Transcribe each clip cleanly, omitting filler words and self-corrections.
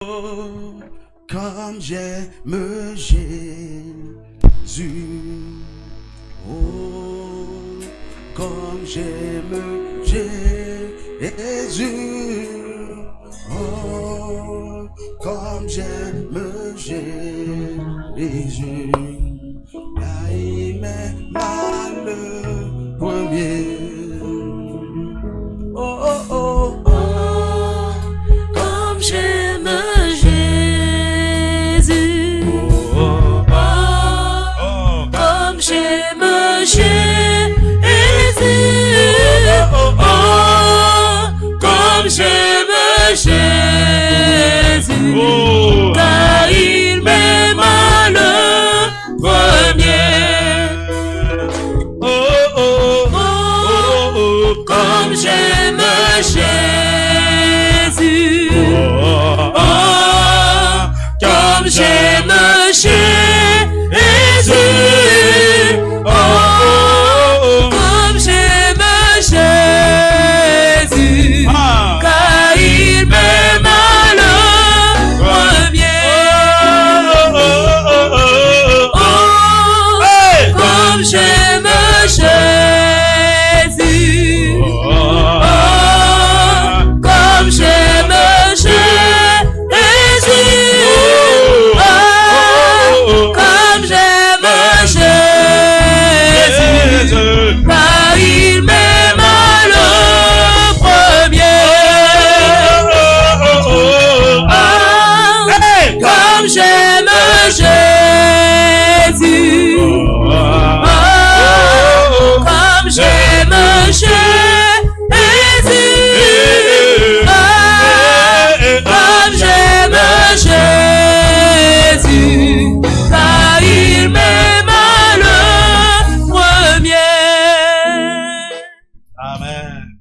Comme j'aime Jésus. Oh, comme j'aime Jésus. Oh, comme j'aime Jésus. Là, il m'est mal le premier. Oh, oh, oh, oh. Comme j'aime Jésus. Oh, oh, Oh, comme j'aime Jésus. Oh, comme j'aime Jésus. oh. Car il m'aime à le premier. Oh, oh, Oh, oh, comme j'aime Jésus. oh, Oh, comme j'aime Jésus. Oh, comme j'aime Jésus. Ah. Car il m'aime à le premier. Oh, comme j'aime Jésus. Oh, comme j'aime Jésus. Oh, comme j'aime Jésus. Car il m'aime à le premier. Oh, comme j'aime Jésus. Oh, comme j'aime Jésus. Oh, comme j'aime Jésus. Car il m'aime à le premier. Amen.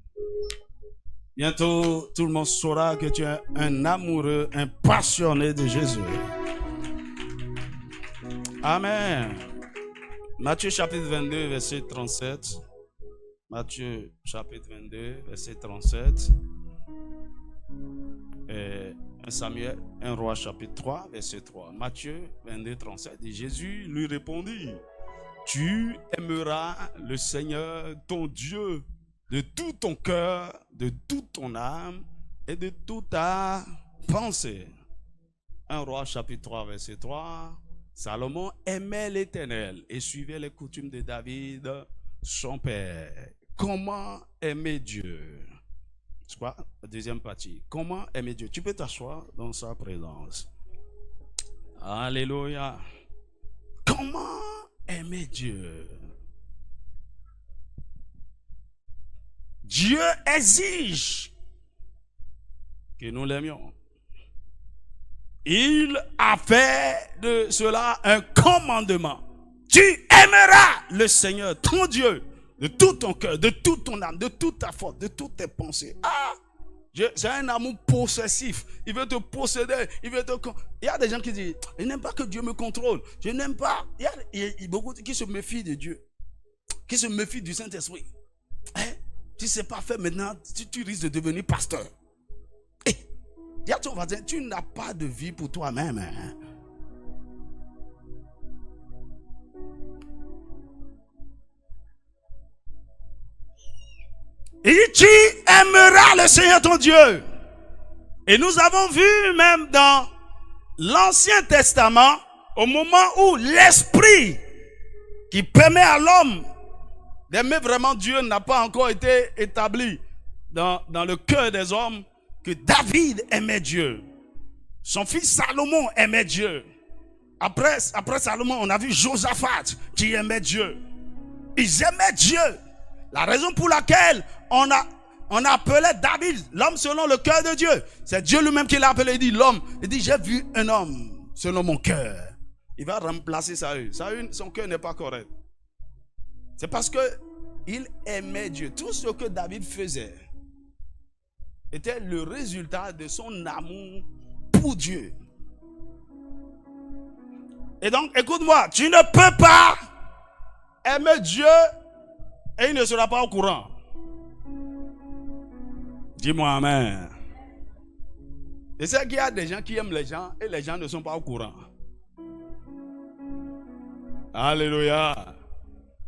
Bientôt, tout le monde saura que tu es un amoureux, un passionné de Jésus. Amen. Matthieu chapitre 22, verset 37. Matthieu chapitre 22, verset 37. Et 1 Samuel, 1 Roi chapitre 3, verset 3. Matthieu 22, 37. Et Jésus lui répondit: tu aimeras le Seigneur ton Dieu de tout ton cœur, de toute ton âme et de toute ta pensée. 1 Roi chapitre 3, verset 3. Salomon aimait l'Éternel et suivait les coutumes de David, son père. Comment aimer Dieu? C'est quoi la deuxième partie? Comment aimer Dieu? Tu peux t'asseoir dans sa présence. Alléluia. Comment aimer Dieu? Dieu exige que nous l'aimions. Il a fait de cela un commandement. Tu aimeras le Seigneur, ton Dieu, de tout ton cœur, de toute ton âme, de toute ta force, de toutes tes pensées. Ah, c'est un amour possessif. Il veut te posséder. Il y a des gens qui disent: je n'aime pas que Dieu me contrôle. Je n'aime pas. Il y a beaucoup qui se méfient de Dieu, qui se méfient du Saint-Esprit. Hein? Si ce n'est pas fait maintenant, tu risques de devenir pasteur. Dis à ton voisin: tu n'as pas de vie pour toi-même. Hein? Et tu aimeras le Seigneur ton Dieu. Et nous avons vu même dans l'Ancien Testament, au moment où l'esprit qui permet à l'homme d'aimer vraiment Dieu n'a pas encore été établi dans le cœur des hommes, que David aimait Dieu. Son fils Salomon aimait Dieu. Après Salomon, on a vu Josaphat qui aimait Dieu. Ils aimaient Dieu. La raison pour laquelle on appelait David l'homme selon le cœur de Dieu. C'est Dieu lui-même qui l'a appelé. Il dit l'homme. Il dit: j'ai vu un homme selon mon cœur. Il va remplacer Saül. Saül, son cœur n'est pas correct. C'est parce que il aimait Dieu. Tout ce que David faisait était le résultat de son amour pour Dieu. Et donc, écoute-moi, tu ne peux pas aimer Dieu et il ne sera pas au courant. Dis-moi amen. Et c'est qu'il y a des gens qui aiment les gens et les gens ne sont pas au courant. Alléluia.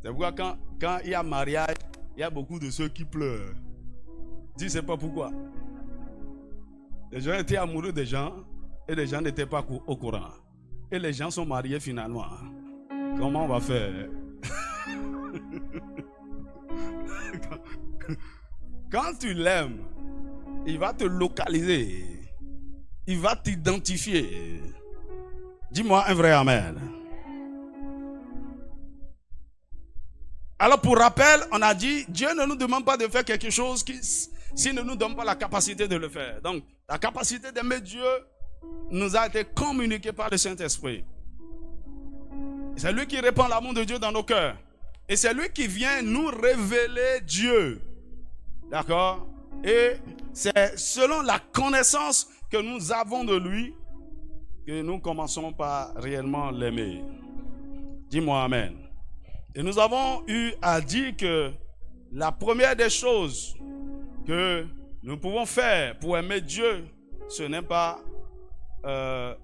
C'est pourquoi quand il y a mariage, il y a beaucoup de ceux qui pleurent. Tu ne sais pas pourquoi. Les gens étaient amoureux des gens et les gens n'étaient pas au courant. Et les gens sont mariés finalement. Comment on va faire? Quand tu l'aimes, il va te localiser. Il va t'identifier. Dis-moi un vrai amen. Alors pour rappel, on a dit, Dieu ne nous demande pas de faire quelque chose s'il ne nous donne pas la capacité de le faire. Donc, la capacité d'aimer Dieu nous a été communiquée par le Saint-Esprit. C'est lui qui répand l'amour de Dieu dans nos cœurs. Et c'est lui qui vient nous révéler Dieu. D'accord? Et c'est selon la connaissance que nous avons de lui que nous commençons par réellement l'aimer. Dis-moi amen. Et nous avons eu à dire que la première des choses que nous pouvons faire pour aimer Dieu, ce n'est pas, la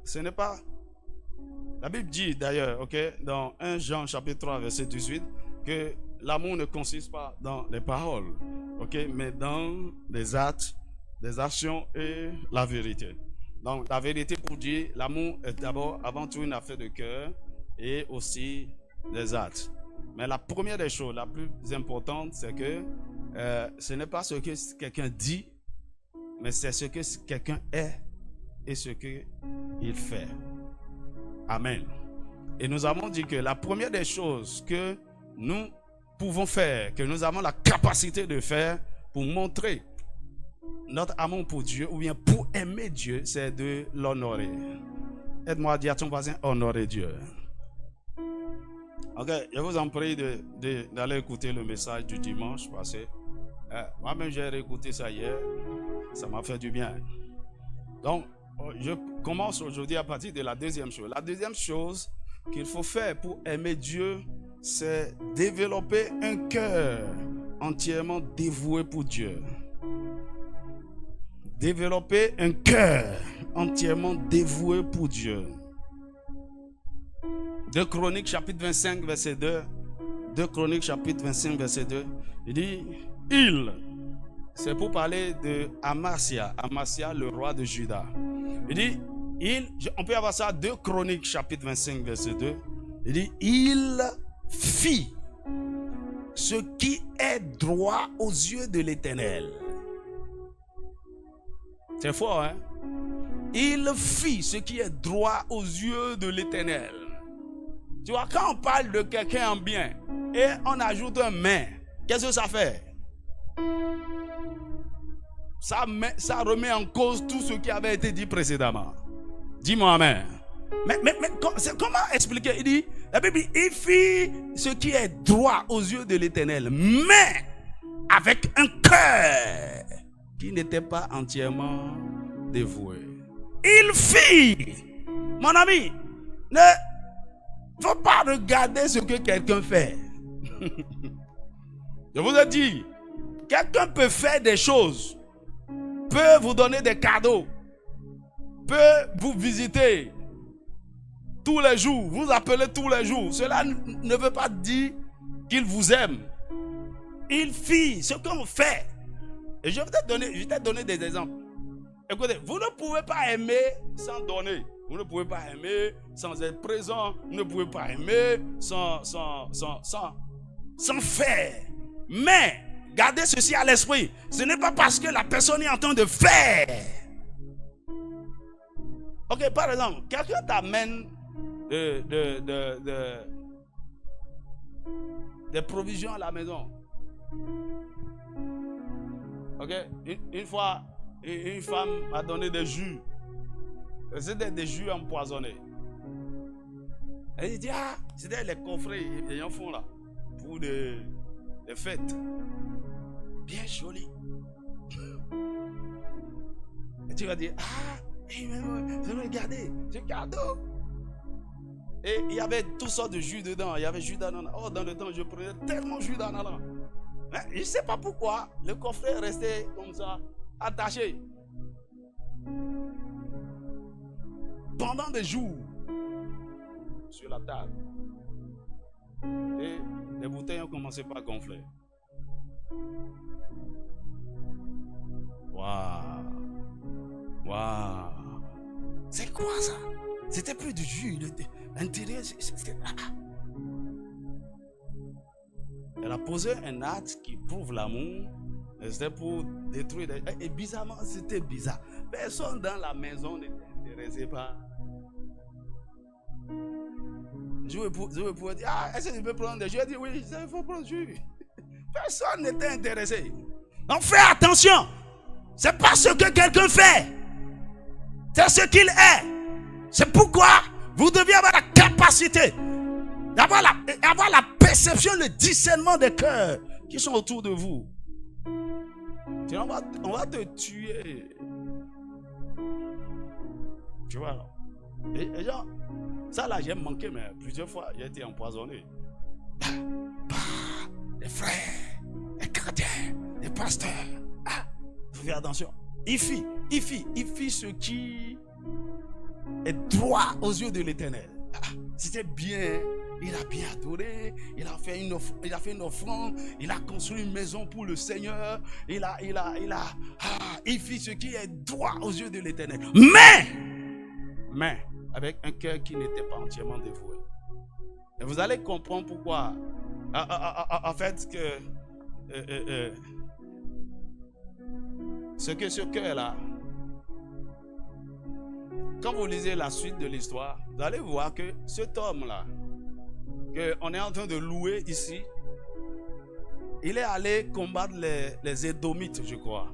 Bible dit d'ailleurs, ok, dans 1 Jean chapitre 3 verset 18, que l'amour ne consiste pas dans les paroles, ok, mais dans des actes, des actions et la vérité. Donc la vérité pour dire, l'amour est d'abord avant tout une affaire de cœur et aussi des actes. Mais la première des choses, la plus importante, c'est que ce n'est pas ce que quelqu'un dit, mais c'est ce que quelqu'un est et ce qu'il fait. Amen. Et nous avons dit que la première des choses que nous pouvons faire, que nous avons la capacité de faire pour montrer notre amour pour Dieu ou bien pour aimer Dieu, c'est de l'honorer. Aide-moi à dire à ton voisin, honorer Dieu. Ok, je vous en prie d'aller écouter le message du dimanche passé. Moi-même, j'ai réécouté ça hier. Ça m'a fait du bien. Donc, je commence aujourd'hui à partir de la deuxième chose. La deuxième chose qu'il faut faire pour aimer Dieu, c'est développer un cœur entièrement dévoué pour Dieu. Développer un cœur entièrement dévoué pour Dieu. 2 Chroniques chapitre 25 verset 2. 2 Chroniques chapitre 25 verset 2. Il dit, c'est pour parler de Amasia, le roi de Juda. Il dit, on peut avoir ça, 2 Chroniques chapitre 25 verset 2. Il dit, il fit ce qui est droit aux yeux de l'Éternel. C'est fort, hein? Il fit ce qui est droit aux yeux de l'Éternel. Tu vois, quand on parle de quelqu'un en bien et on ajoute un mais, qu'est-ce que ça fait? Ça remet en cause tout ce qui avait été dit précédemment. Dis-moi amen. Mais comment expliquer? Il dit, la Bible dit, il fit ce qui est droit aux yeux de l'Éternel, mais avec un cœur qui n'était pas entièrement dévoué. Il fit, mon ami, ne faut pas regarder ce que quelqu'un fait. Je vous ai dit, quelqu'un peut faire des choses, peut vous donner des cadeaux, peut vous visiter tous les jours, vous appeler tous les jours. Cela ne veut pas dire qu'il vous aime. Il fit ce qu'on fait. Et je vais te donner des exemples. Écoutez, vous ne pouvez pas aimer sans donner. Vous ne pouvez pas aimer sans être présent. Vous ne pouvez pas aimer sans faire. Mais, gardez ceci à l'esprit. Ce n'est pas parce que la personne est en train de faire. Ok, par exemple, quelqu'un t'amène des provisions à la maison. Ok, une fois, une femme m'a donné des jus. C'était des jus empoisonnés. Elle dit, c'était les coffrets, ils en font là, pour des fêtes. Bien joli. Et tu vas dire, regardez, c'est cadeau. Et il y avait toutes sortes de jus dedans. Il y avait jus d'ananas. Oh, dans le temps, je prenais tellement jus d'ananas. Je ne sais pas pourquoi, le coffret restait comme ça, attaché. pendant des jours sur la table. Et les bouteilles ont commencé par gonfler. Waouh! Waouh! C'est quoi ça? C'était plus du jus. L'intérieur, c'était... Elle a posé un acte qui prouve l'amour. C'était pour détruire. Et bizarrement, c'était bizarre. Personne dans la maison n'était intéressé par. Je pouvais dire, est-ce que je peux prendre des jus? Je dis, oui, il faut prendre du jus. Personne n'était intéressé. Donc fais attention. C'est pas ce que quelqu'un fait. C'est ce qu'il est. C'est pourquoi vous devez avoir la capacité d'avoir la perception, le discernement des cœurs qui sont autour de vous. Sinon, on va te tuer. Tu vois là. Et genre, ça là, j'ai manqué, mais plusieurs fois, j'ai été empoisonné. Les frères, les chrétiens, les pasteurs. Faites attention. Il fit ce qui est droit aux yeux de l'Éternel. C'était bien. Il a bien adoré. Il a fait une offrande. Il a construit une maison pour le Seigneur. Il fit ce qui est droit aux yeux de l'Éternel. Mais avec un cœur qui n'était pas entièrement dévoué. Et vous allez comprendre pourquoi. En fait, ce cœur-là, quand vous lisez la suite de l'histoire, vous allez voir que cet homme-là, qu'on est en train de louer ici, il est allé combattre les Édomites, je crois.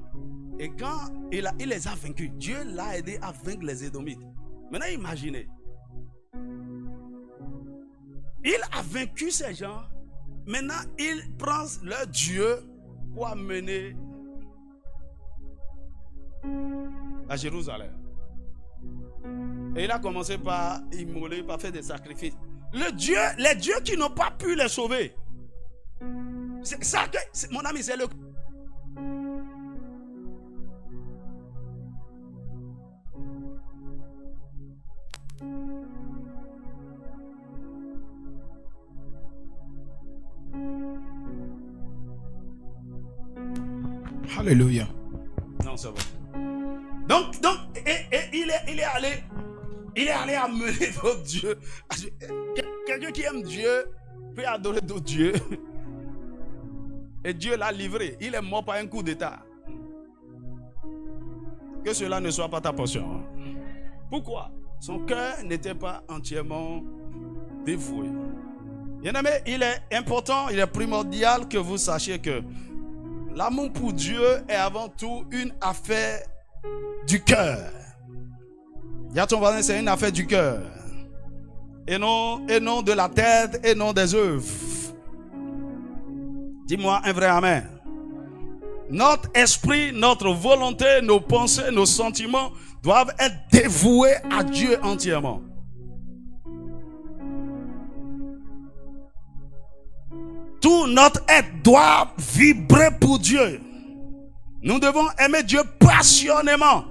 Et quand il les a vaincus, Dieu l'a aidé à vaincre les Édomites. Maintenant, imaginez. Il a vaincu ces gens. Maintenant, il prend leur Dieu pour amener à Jérusalem. Et il a commencé par immoler, par faire des sacrifices. Les dieux qui n'ont pas pu les sauver. C'est ça que, mon ami, c'est le... Alléluia. Non, c'est bon. Donc, il est allé amener d'autres dieux. Quelqu'un qui aime Dieu peut adorer d'autres dieux. Et Dieu l'a livré. Il est mort par un coup d'état. Que cela ne soit pas ta portion. Pourquoi? Son cœur n'était pas entièrement dévoué. Bien-aimé, il est important, il est primordial que vous sachiez que l'amour pour Dieu est avant tout une affaire du cœur. Dis à ton voisin, c'est une affaire du cœur. Et non de la tête et non des œuvres. Dis-moi un vrai amen. Notre esprit, notre volonté, nos pensées, nos sentiments doivent être dévoués à Dieu entièrement. Tout notre être doit vibrer pour Dieu. Nous devons aimer Dieu passionnément,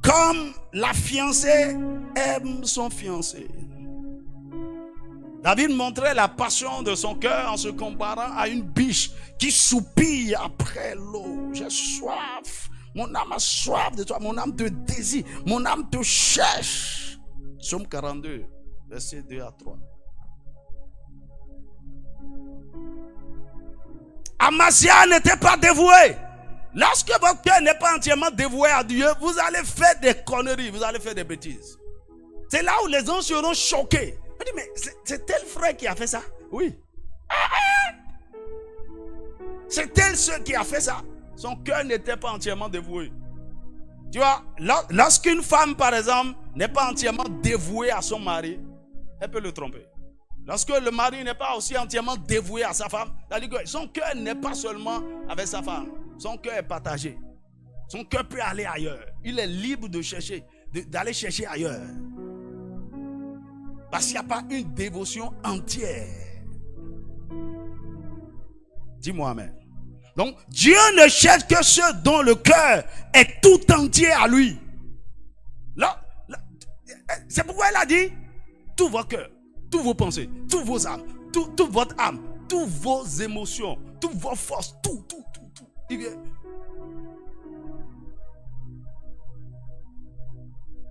comme la fiancée aime son fiancé. David montrait la passion de son cœur en se comparant à une biche qui soupire après l'eau. J'ai soif. Mon âme a soif de toi. Mon âme te désire. Mon âme te cherche. Psaume 42, versets 2 à 3. Amazia n'était pas dévoué. Lorsque votre cœur n'est pas entièrement dévoué à Dieu, vous allez faire des conneries, vous allez faire des bêtises. C'est là où les gens seront choqués. On dit, mais c'est tel frère qui a fait ça? Oui. C'est tel ceux qui a fait ça. Son cœur n'était pas entièrement dévoué. Tu vois, lorsqu'une femme, par exemple, n'est pas entièrement dévouée à son mari, elle peut le tromper. Lorsque le mari n'est pas aussi entièrement dévoué à sa femme, c'est-à-dire que son cœur n'est pas seulement avec sa femme. Son cœur est partagé. Son cœur peut aller ailleurs. Il est libre de chercher, d'aller chercher ailleurs. Parce qu'il n'y a pas une dévotion entière. Dis-moi amen. Donc, Dieu ne cherche que ceux dont le cœur est tout entier à lui. Là, C'est pourquoi il a dit, tous vos cœurs, tous vos pensées, toutes vos âmes, toute votre âme, toutes vos émotions, toutes vos forces, tout. Il vient.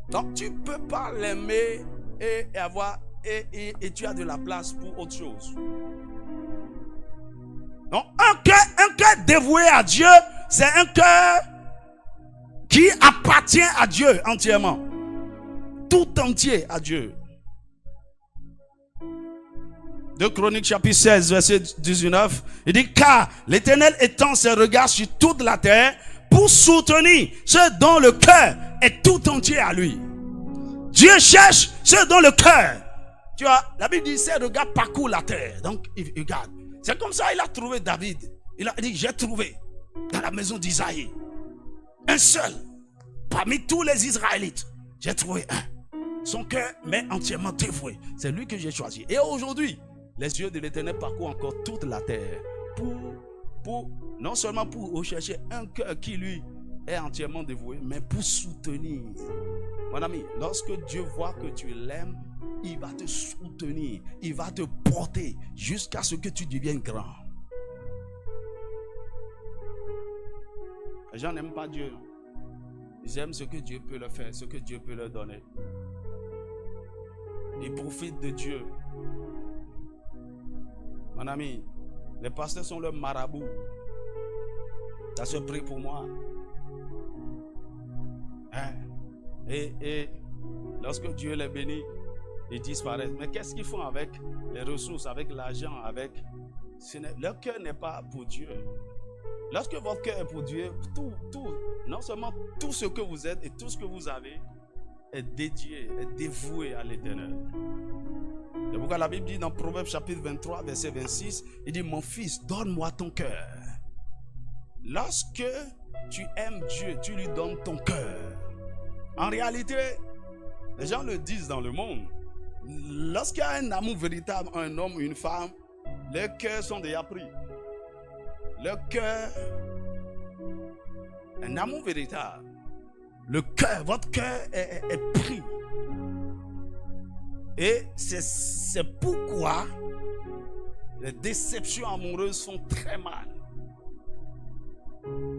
Donc tu ne peux pas l'aimer et avoir et tu as de la place pour autre chose. Donc un cœur dévoué à Dieu, c'est un cœur qui appartient à Dieu entièrement. Tout entier à Dieu. 2 Chroniques chapitre 16 verset 19, il dit, car l'Éternel étend ses regards sur toute la terre pour soutenir ceux dont le cœur est tout entier à lui. Dieu cherche ceux dont le cœur, tu vois, la Bible dit, ses regards parcourent la terre. Donc il regarde. C'est comme ça il a trouvé David. Il a dit, j'ai trouvé dans la maison d'Isaïe un seul parmi tous les Israélites. J'ai trouvé un. Son cœur m'est entièrement dévoué. C'est lui que j'ai choisi. Et aujourd'hui, les yeux de l'Éternel parcourent encore toute la terre pour non seulement pour rechercher un cœur qui lui est entièrement dévoué, mais pour soutenir. Mon ami, lorsque Dieu voit que tu l'aimes, il va te soutenir, il va te porter jusqu'à ce que tu deviennes grand. Les gens n'aiment pas Dieu. Ils aiment ce que Dieu peut leur faire, ce que Dieu peut leur donner. Ils profitent de Dieu. Mon ami, les pasteurs sont leurs marabouts. Ça se prie pour moi. Hein? Et lorsque Dieu les bénit, ils disparaissent. Mais qu'est-ce qu'ils font avec les ressources, avec l'argent, avec... Leur cœur n'est pas pour Dieu. Lorsque votre cœur est pour Dieu, non seulement tout ce que vous êtes et tout ce que vous avez est dédié, est dévoué à l'Éternel. C'est pourquoi la Bible dit dans Proverbe chapitre 23, verset 26, il dit, mon fils, donne-moi ton cœur. Lorsque tu aimes Dieu, tu lui donnes ton cœur. En réalité, les gens le disent dans le monde, lorsqu'il y a un amour véritable, un homme ou une femme, leurs cœurs sont déjà pris. Leur cœur, un amour véritable, le cœur, votre cœur est pris. Et c'est pourquoi les déceptions amoureuses sont très mal.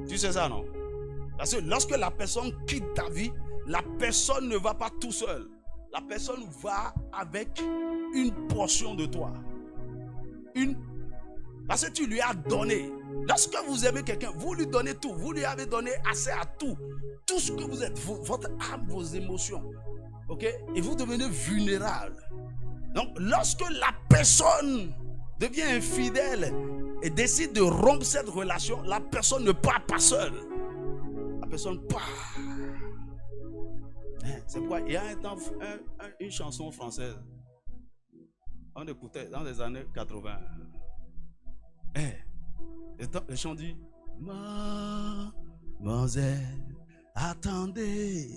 Tu sais ça, non? Parce que lorsque la personne quitte ta vie, la personne ne va pas tout seul. La personne va avec une portion de toi. Parce que tu lui as donné. Lorsque vous aimez quelqu'un, vous lui donnez tout. Vous lui avez donné assez à tout. Tout ce que vous êtes, votre âme, vos émotions. Ok? Et vous devenez vulnérable. Donc, lorsque la personne devient infidèle et décide de rompre cette relation, la personne ne part pas seule. La personne part. C'est pourquoi il y a une chanson française. On écoutait dans les années 80. Le chant dit, mademoiselle, attendez,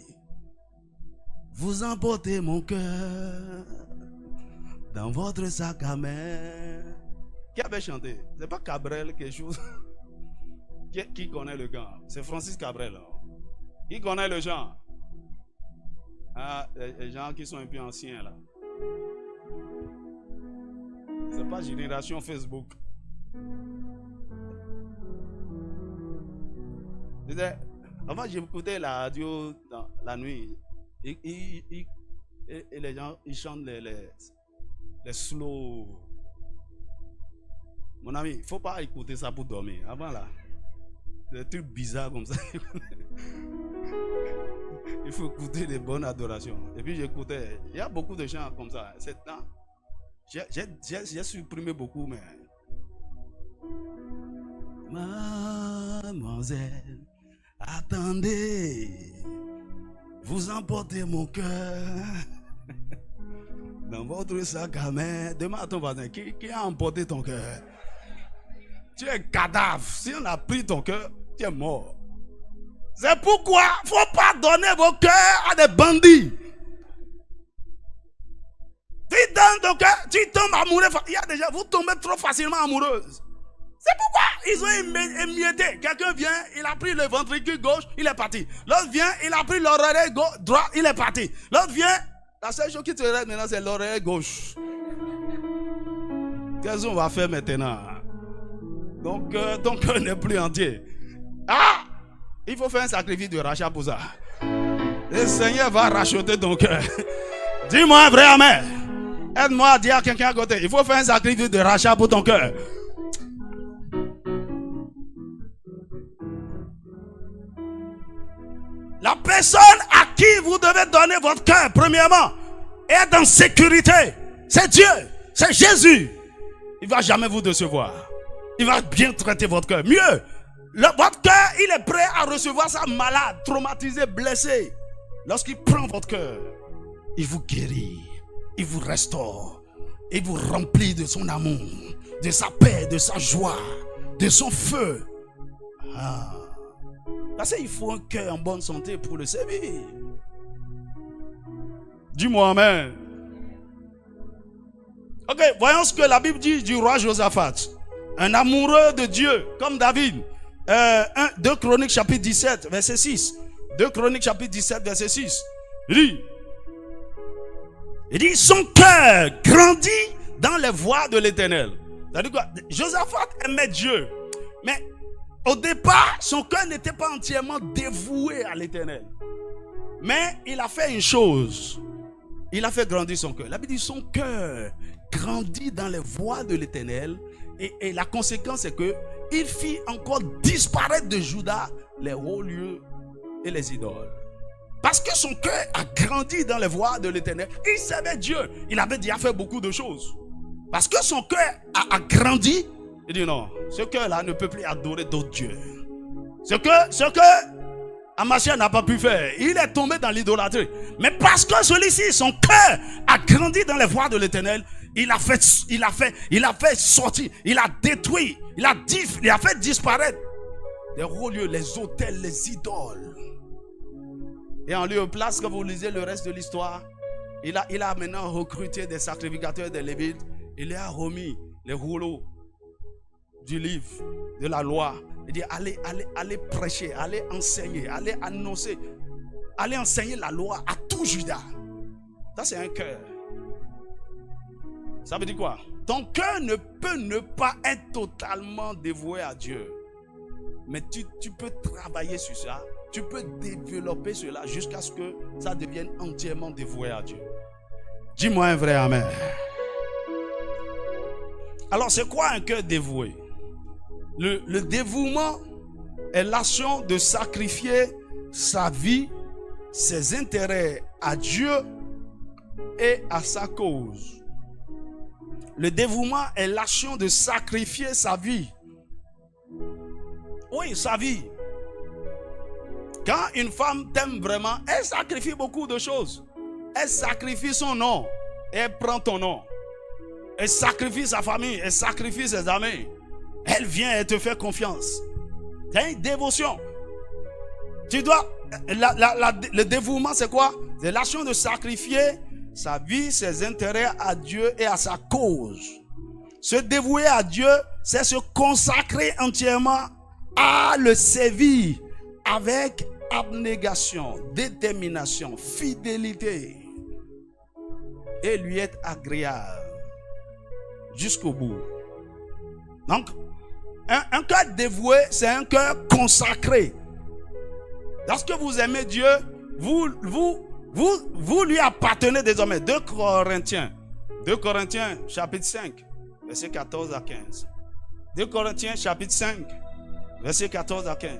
vous emportez mon cœur dans votre sac à main. Qui avait chanté? C'est pas Cabrel quelque chose. Qui connaît le gars? C'est Francis Cabrel. Qui connaît le genre? Ah, les gens qui sont un peu anciens là. C'est pas génération Facebook. Avant, j'écoutais la radio dans la nuit. Et les gens, ils chantent les slow. Mon ami, il ne faut pas écouter ça pour dormir. Avant là, des trucs bizarres comme ça. Il faut écouter des bonnes adorations. Et puis j'écoutais, il y a beaucoup de gens comme ça. J'ai supprimé beaucoup, mais... Mademoiselle, attendez, vous emportez mon cœur dans votre sac à main. Demande à ton voisin, qui a emporté ton cœur? Tu es cadavre. Si on a pris ton cœur, tu es mort. C'est pourquoi il ne faut pas donner vos cœurs à des bandits. Tu donnes ton cœur, tu tombes amoureux. Il y a déjà, vous tombez trop facilement amoureuse. C'est pourquoi ils ont émietté. Quelqu'un vient, il a pris le ventricule gauche, il est parti. L'autre vient, il a pris l'oreille droite, il est parti. L'autre vient, La seule chose qui te reste maintenant, c'est l'oreille gauche. Qu'est-ce qu'on va faire maintenant? Donc, ton cœur n'est plus entier. Ah! Il faut faire un sacrifice de rachat pour ça. Le Seigneur va racheter ton cœur. Dis-moi un vrai amen. Aide-moi à dire à quelqu'un à côté. Il faut faire un sacrifice de rachat pour ton cœur. La personne à qui vous devez donner votre cœur, premièrement, est en sécurité. C'est Dieu. C'est Jésus. Il ne va jamais vous décevoir. Il va bien traiter votre cœur. Mieux, votre cœur, il est prêt à recevoir ça malade, traumatisé, blessé. Lorsqu'il prend votre cœur, il vous guérit, il vous restaure, il vous remplit de son amour, de sa paix, de sa joie, de son feu. Ah. Parce qu'il faut un cœur en bonne santé pour le servir. Dis-moi amen. Ok, voyons ce que la Bible dit du roi Josaphat. Un amoureux de Dieu, comme David. 2 Chroniques chapitre 17, verset 6. 2 Chroniques chapitre 17, verset 6. Il dit, son cœur grandit dans les voies de l'Éternel. C'est-à-dire quoi? Josaphat aimait Dieu. Mais au départ, son cœur n'était pas entièrement dévoué à l'Éternel. Mais il a fait une chose. Il a fait grandir son cœur. La Bible dit, son cœur grandit dans les voies de l'Éternel. Et la conséquence est que il fit encore disparaître de Juda les hauts lieux et les idoles. Parce que son cœur a grandi dans les voies de l'Éternel. Il savait Dieu. Il avait déjà fait beaucoup de choses. Parce que son cœur a grandi. Il dit non, ce cœur-là ne peut plus adorer d'autres dieux. Ce que Amashia n'a pas pu faire. Il est tombé dans l'idolâtrie. Mais parce que celui-ci, son cœur a grandi dans les voies de l'Éternel, il a fait sortir, il a détruit, il a fait disparaître les hauts lieux, les autels, les idoles. Et en lieu de place, quand vous lisez le reste de l'histoire, il a maintenant recruté des sacrificateurs, des lévites. Il leur a remis les rouleaux du livre, de la loi. Il dit allez prêcher, allez enseigner, allez annoncer, allez enseigner la loi à tout Juda. Ça c'est un cœur. Ça veut dire quoi? Ton cœur ne peut ne pas être totalement dévoué à Dieu. Mais tu peux travailler sur ça. Tu peux développer cela jusqu'à ce que ça devienne entièrement dévoué à Dieu. Dis-moi un vrai amen. Alors c'est quoi un cœur dévoué? Le dévouement est l'action de sacrifier sa vie, ses intérêts à Dieu et à sa cause. Le dévouement est l'action de sacrifier sa vie. Oui, sa vie. Quand une femme t'aime vraiment, elle sacrifie beaucoup de choses. Elle sacrifie son nom et elle prend ton nom. Elle sacrifie sa famille, elle sacrifie ses amis. Elle vient et te fait confiance. C'est une dévotion. Tu dois... le dévouement, c'est quoi? C'est l'action de sacrifier sa vie, ses intérêts à Dieu et à sa cause. Se dévouer à Dieu, c'est se consacrer entièrement à le servir avec abnégation, détermination, fidélité et lui être agréable jusqu'au bout. Donc, un cœur dévoué, c'est un cœur consacré. Lorsque vous aimez Dieu, vous lui appartenez désormais. 2 Corinthiens chapitre 5, verset 14 à 15. 2 Corinthiens chapitre 5, verset 14 à 15.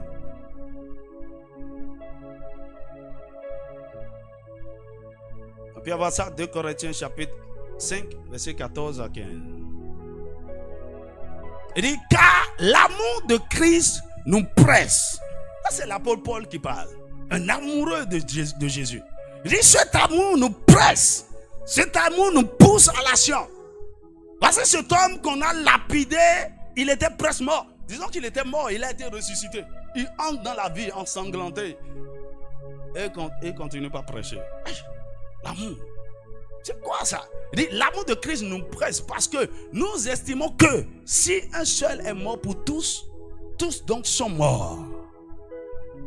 On peut avoir ça, 2 Corinthiens chapitre 5, verset 14 à 15. Il dit, car l'amour de Christ nous presse. Ça c'est l'apôtre Paul qui parle. Un amoureux de Jésus. Il dit, cet amour nous presse. Cet amour nous pousse à l'action. Parce que cet homme qu'on a lapidé, il était presque mort. Disons qu'il était mort, il a été ressuscité. Il entre dans la vie ensanglanté. Et continue pas à prêcher. L'amour. C'est quoi ça? Il dit, l'amour de Christ nous presse parce que nous estimons que si un seul est mort pour tous, tous donc sont morts.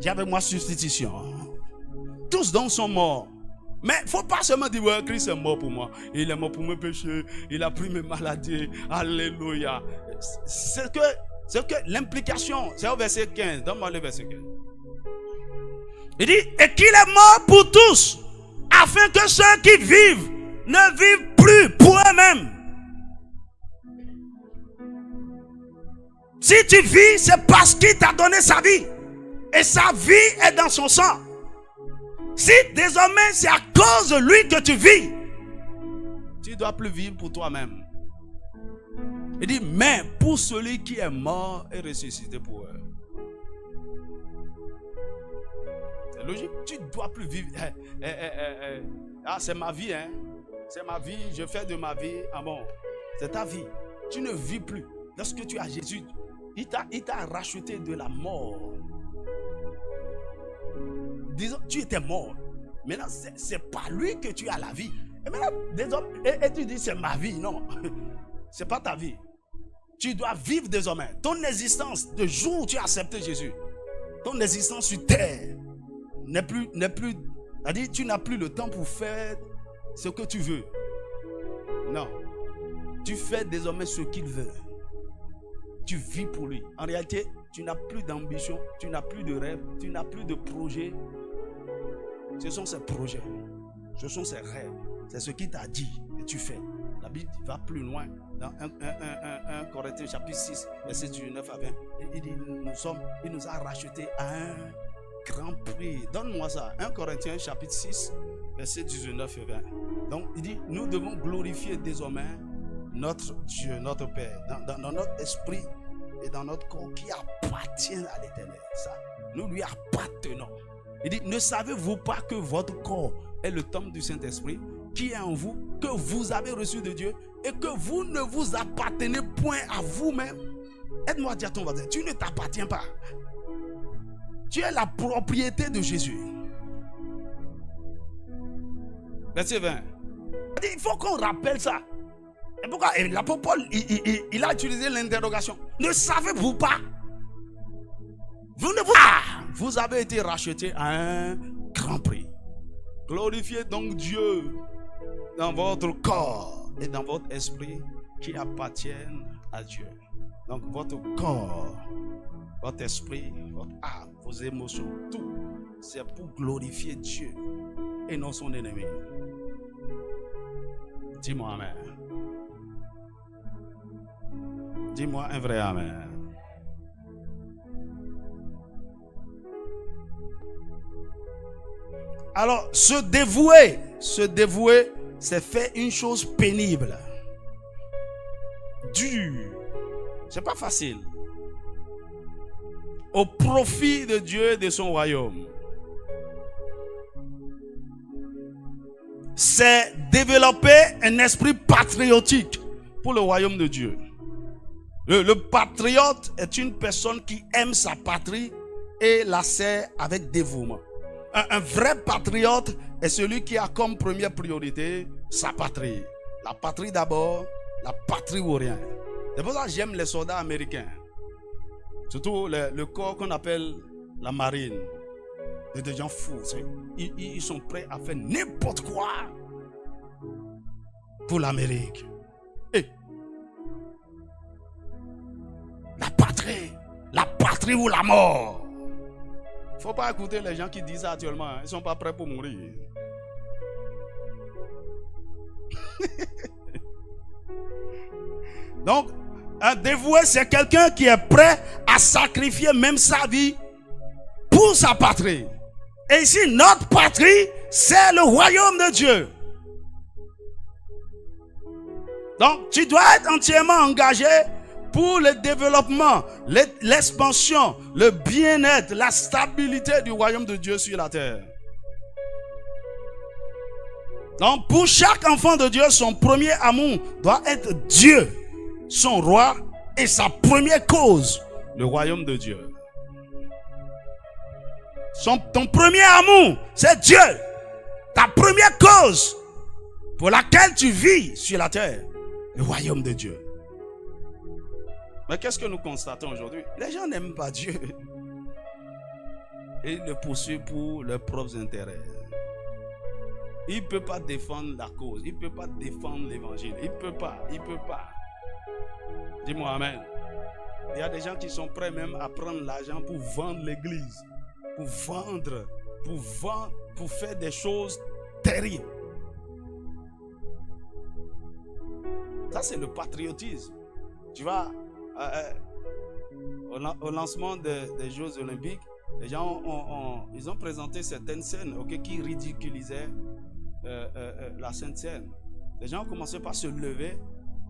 Dis avec moi substitution. Tous donc sont morts. Mais il ne faut pas seulement dire, ouais, Christ est mort pour moi. Il est mort pour mes péchés. Il a pris mes maladies. Alléluia. C'est que l'implication, c'est au verset 15. Donne-moi le verset 15. Il dit, et qu'il est mort pour tous, afin que ceux qui vivent ne vivent plus pour eux-mêmes. Si tu vis, c'est parce qu'il t'a donné sa vie. Et sa vie est dans son sang. Si désormais c'est à cause de lui que tu vis, tu ne dois plus vivre pour toi-même. Il dit, mais pour celui qui est mort et ressuscité pour eux. C'est logique, tu ne dois plus vivre. Ah, c'est ma vie, hein. C'est ma vie, je fais de ma vie. Ah bon, c'est ta vie. Tu ne vis plus. Lorsque tu as Jésus, il t'a racheté de la mort. Disons, tu étais mort. Maintenant, c'est pas lui que tu as la vie. Et maintenant, et tu dis, c'est ma vie. Non, c'est pas ta vie. Tu dois vivre désormais. Ton existence, de jour où tu as accepté Jésus, ton existence sur terre n'est plus, c'est-à-dire, tu n'as plus le temps pour faire ce que tu veux. Non. Tu fais désormais ce qu'il veut. Tu vis pour lui. En réalité, tu n'as plus d'ambition, tu n'as plus de rêve, tu n'as plus de projet. Ce sont ses projets, ce sont ses rêves. C'est ce qu'il t'a dit et tu fais. La Bible va plus loin dans 1 Corinthiens chapitre 6, verset 19 à 20. Il dit, il nous a rachetés à un grand prix. Donne-moi ça. 1 Corinthiens chapitre 6, verset 19 et 20. Donc il dit, nous devons glorifier désormais notre Dieu, notre Père, dans notre esprit et dans notre corps qui appartient à l'Éternel. Ça, nous lui appartenons. Il dit, ne savez-vous pas que votre corps est le temple du Saint-Esprit qui est en vous, que vous avez reçu de Dieu et que vous ne vous appartenez point à vous-même? Aide-moi à dire à ton voisin, tu ne t'appartiens pas. Tu es la propriété de Jésus. Verset 20. Il faut qu'on rappelle ça. Et pourquoi l'apôtre Paul, il a utilisé l'interrogation. Ne savez-vous pas? Vous avez été rachetés à un grand prix. Glorifiez donc Dieu dans votre corps et dans votre esprit qui appartiennent à Dieu. Donc votre corps, votre esprit, votre âme, vos émotions, tout, c'est pour glorifier Dieu et non son ennemi. Dis-moi amen. Dis-moi un vrai amen. Alors, se dévouer, c'est faire une chose pénible, dure. C'est pas facile. Au profit de Dieu et de son royaume. C'est développer un esprit patriotique pour le royaume de Dieu. Le patriote est une personne qui aime sa patrie et la sert avec dévouement. Un vrai patriote est celui qui a comme première priorité sa patrie. La patrie d'abord, la patrie ou rien. C'est pour ça que j'aime les soldats américains. Surtout le corps qu'on appelle la marine. C'est des gens fous. Ils sont prêts à faire n'importe quoi pour l'Amérique. Et la patrie ou la mort. Il ne faut pas écouter les gens qui disent ça actuellement. Ils ne sont pas prêts pour mourir. Donc, un dévoué, c'est quelqu'un qui est prêt à sacrifier même sa vie pour sa patrie. Et ici, notre patrie, c'est le royaume de Dieu. Donc, tu dois être entièrement engagé pour le développement, l'expansion, le bien-être, la stabilité du royaume de Dieu sur la terre. Donc, pour chaque enfant de Dieu, son premier amour doit être Dieu, son roi et sa première cause, le royaume de Dieu. Ton premier amour, c'est Dieu. Ta première cause pour laquelle tu vis sur la terre, le royaume de Dieu. Mais qu'est-ce que nous constatons aujourd'hui? Les gens n'aiment pas Dieu. Et ils le poursuivent pour leurs propres intérêts. Il ne peut pas défendre la cause. Il ne peut pas défendre l'évangile. Il ne peut pas. Il ne peut pas. Dis-moi amen. Il y a des gens qui sont prêts même à prendre l'argent pour vendre l'église. Pour vendre. Pour faire des choses terribles. Ça, c'est le patriotisme. Tu vois, au lancement des Jeux Olympiques, les gens ils ont présenté certaines scènes, okay, qui ridiculisaient la Sainte Seine. Les gens ont commencé par se lever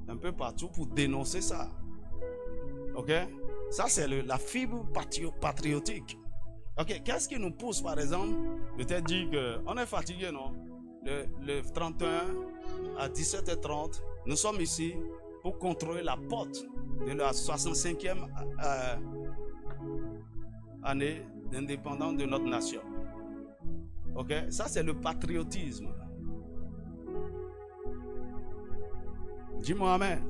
un peu partout pour dénoncer ça. Ok? Ça, c'est la fibre patriotique. Ok, qu'est-ce qui nous pousse, par exemple, peut-être dire qu'on est fatigué, non? Le 31 à 17h30, nous sommes ici pour contrôler la porte de la 65e année d'indépendance de notre nation. Ok, ça c'est le patriotisme. Dis-moi amen.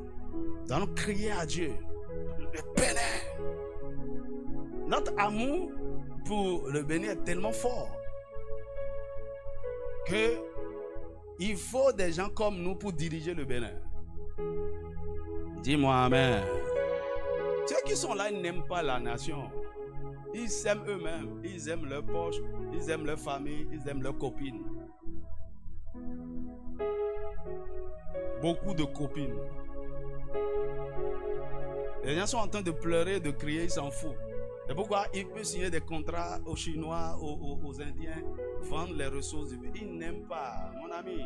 Nous allons crier à Dieu. Le Bénin. Notre amour pour le Bénin est tellement fort que il faut des gens comme nous pour diriger le Bénin. Dis-moi amen. Ceux qui sont là, ils n'aiment pas la nation. Ils s'aiment eux-mêmes. Ils aiment leur poche. Ils aiment leur famille. Ils aiment leurs copines. Beaucoup de copines. Les gens sont en train de pleurer, de crier, ils s'en foutent. C'est pourquoi il peut signer des contrats aux Chinois, aux Indiens, vendre les ressources du pays. Ils n'aiment pas, mon ami.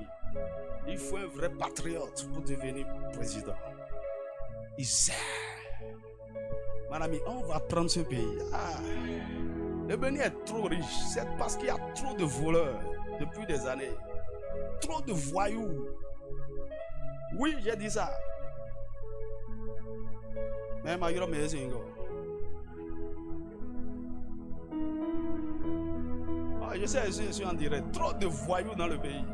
Il faut un vrai patriote pour devenir président. Ils aiment. Mon ami, on va prendre ce pays. Le Bénin est trop riche. C'est parce qu'il y a trop de voleurs depuis des années. Trop de voyous. Oui, j'ai dit ça. Mais je sais, je suis en direct. Trop de voyous dans le pays.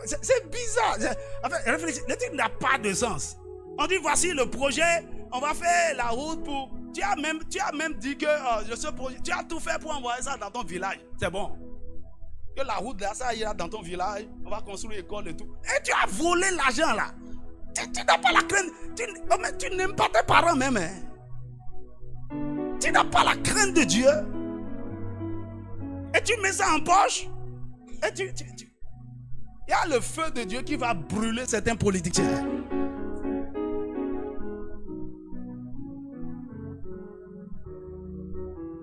C'est bizarre. Enfin, réfléchis, le truc n'a pas de sens. On dit voici le projet, on va faire la route pour. Tu as même dit que ce projet, tu as tout fait pour envoyer ça dans ton village. C'est bon. Que la route là, ça ira dans ton village, on va construire l'école et tout. Et tu as volé l'argent là. Tu n'as pas la crainte. Tu n'aimes pas tes parents même. Hein. Tu n'as pas la crainte de Dieu. Et tu mets ça en poche. Et il y a le feu de Dieu qui va brûler certains politiciens.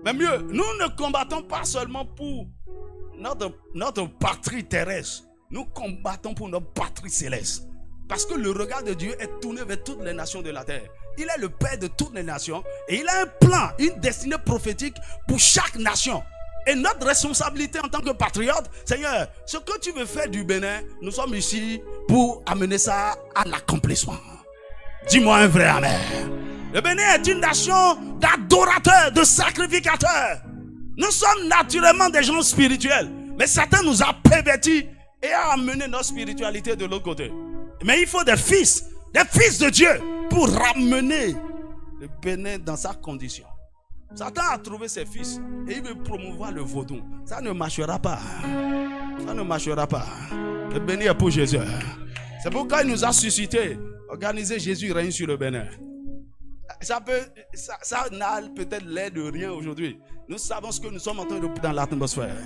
Mais mieux, nous ne combattons pas seulement pour notre patrie terrestre. Nous combattons pour notre patrie céleste. Parce que le regard de Dieu est tourné vers toutes les nations de la terre. Il est le Père de toutes les nations. Et il a un plan, une destinée prophétique pour chaque nation. Et notre responsabilité en tant que patriote, Seigneur, ce que tu veux faire du Bénin, nous sommes ici pour amener ça à l'accomplissement. Dis-moi un vrai amen. Le Bénin est une nation d'adorateurs, de sacrificateurs. Nous sommes naturellement des gens spirituels. Mais Satan nous a pervertis et a amené notre spiritualité de l'autre côté. Mais il faut des fils de Dieu pour ramener le Bénin dans sa condition. Satan a trouvé ses fils et il veut promouvoir le vaudou. Ça ne marchera pas. Ça ne marchera pas. Le Bénin est pour Jésus. C'est pourquoi il nous a suscité. Organiser Jésus règne sur le Bénin. Ça n'a peut-être l'air de rien aujourd'hui. Nous savons ce que nous sommes en train de faire dans l'atmosphère.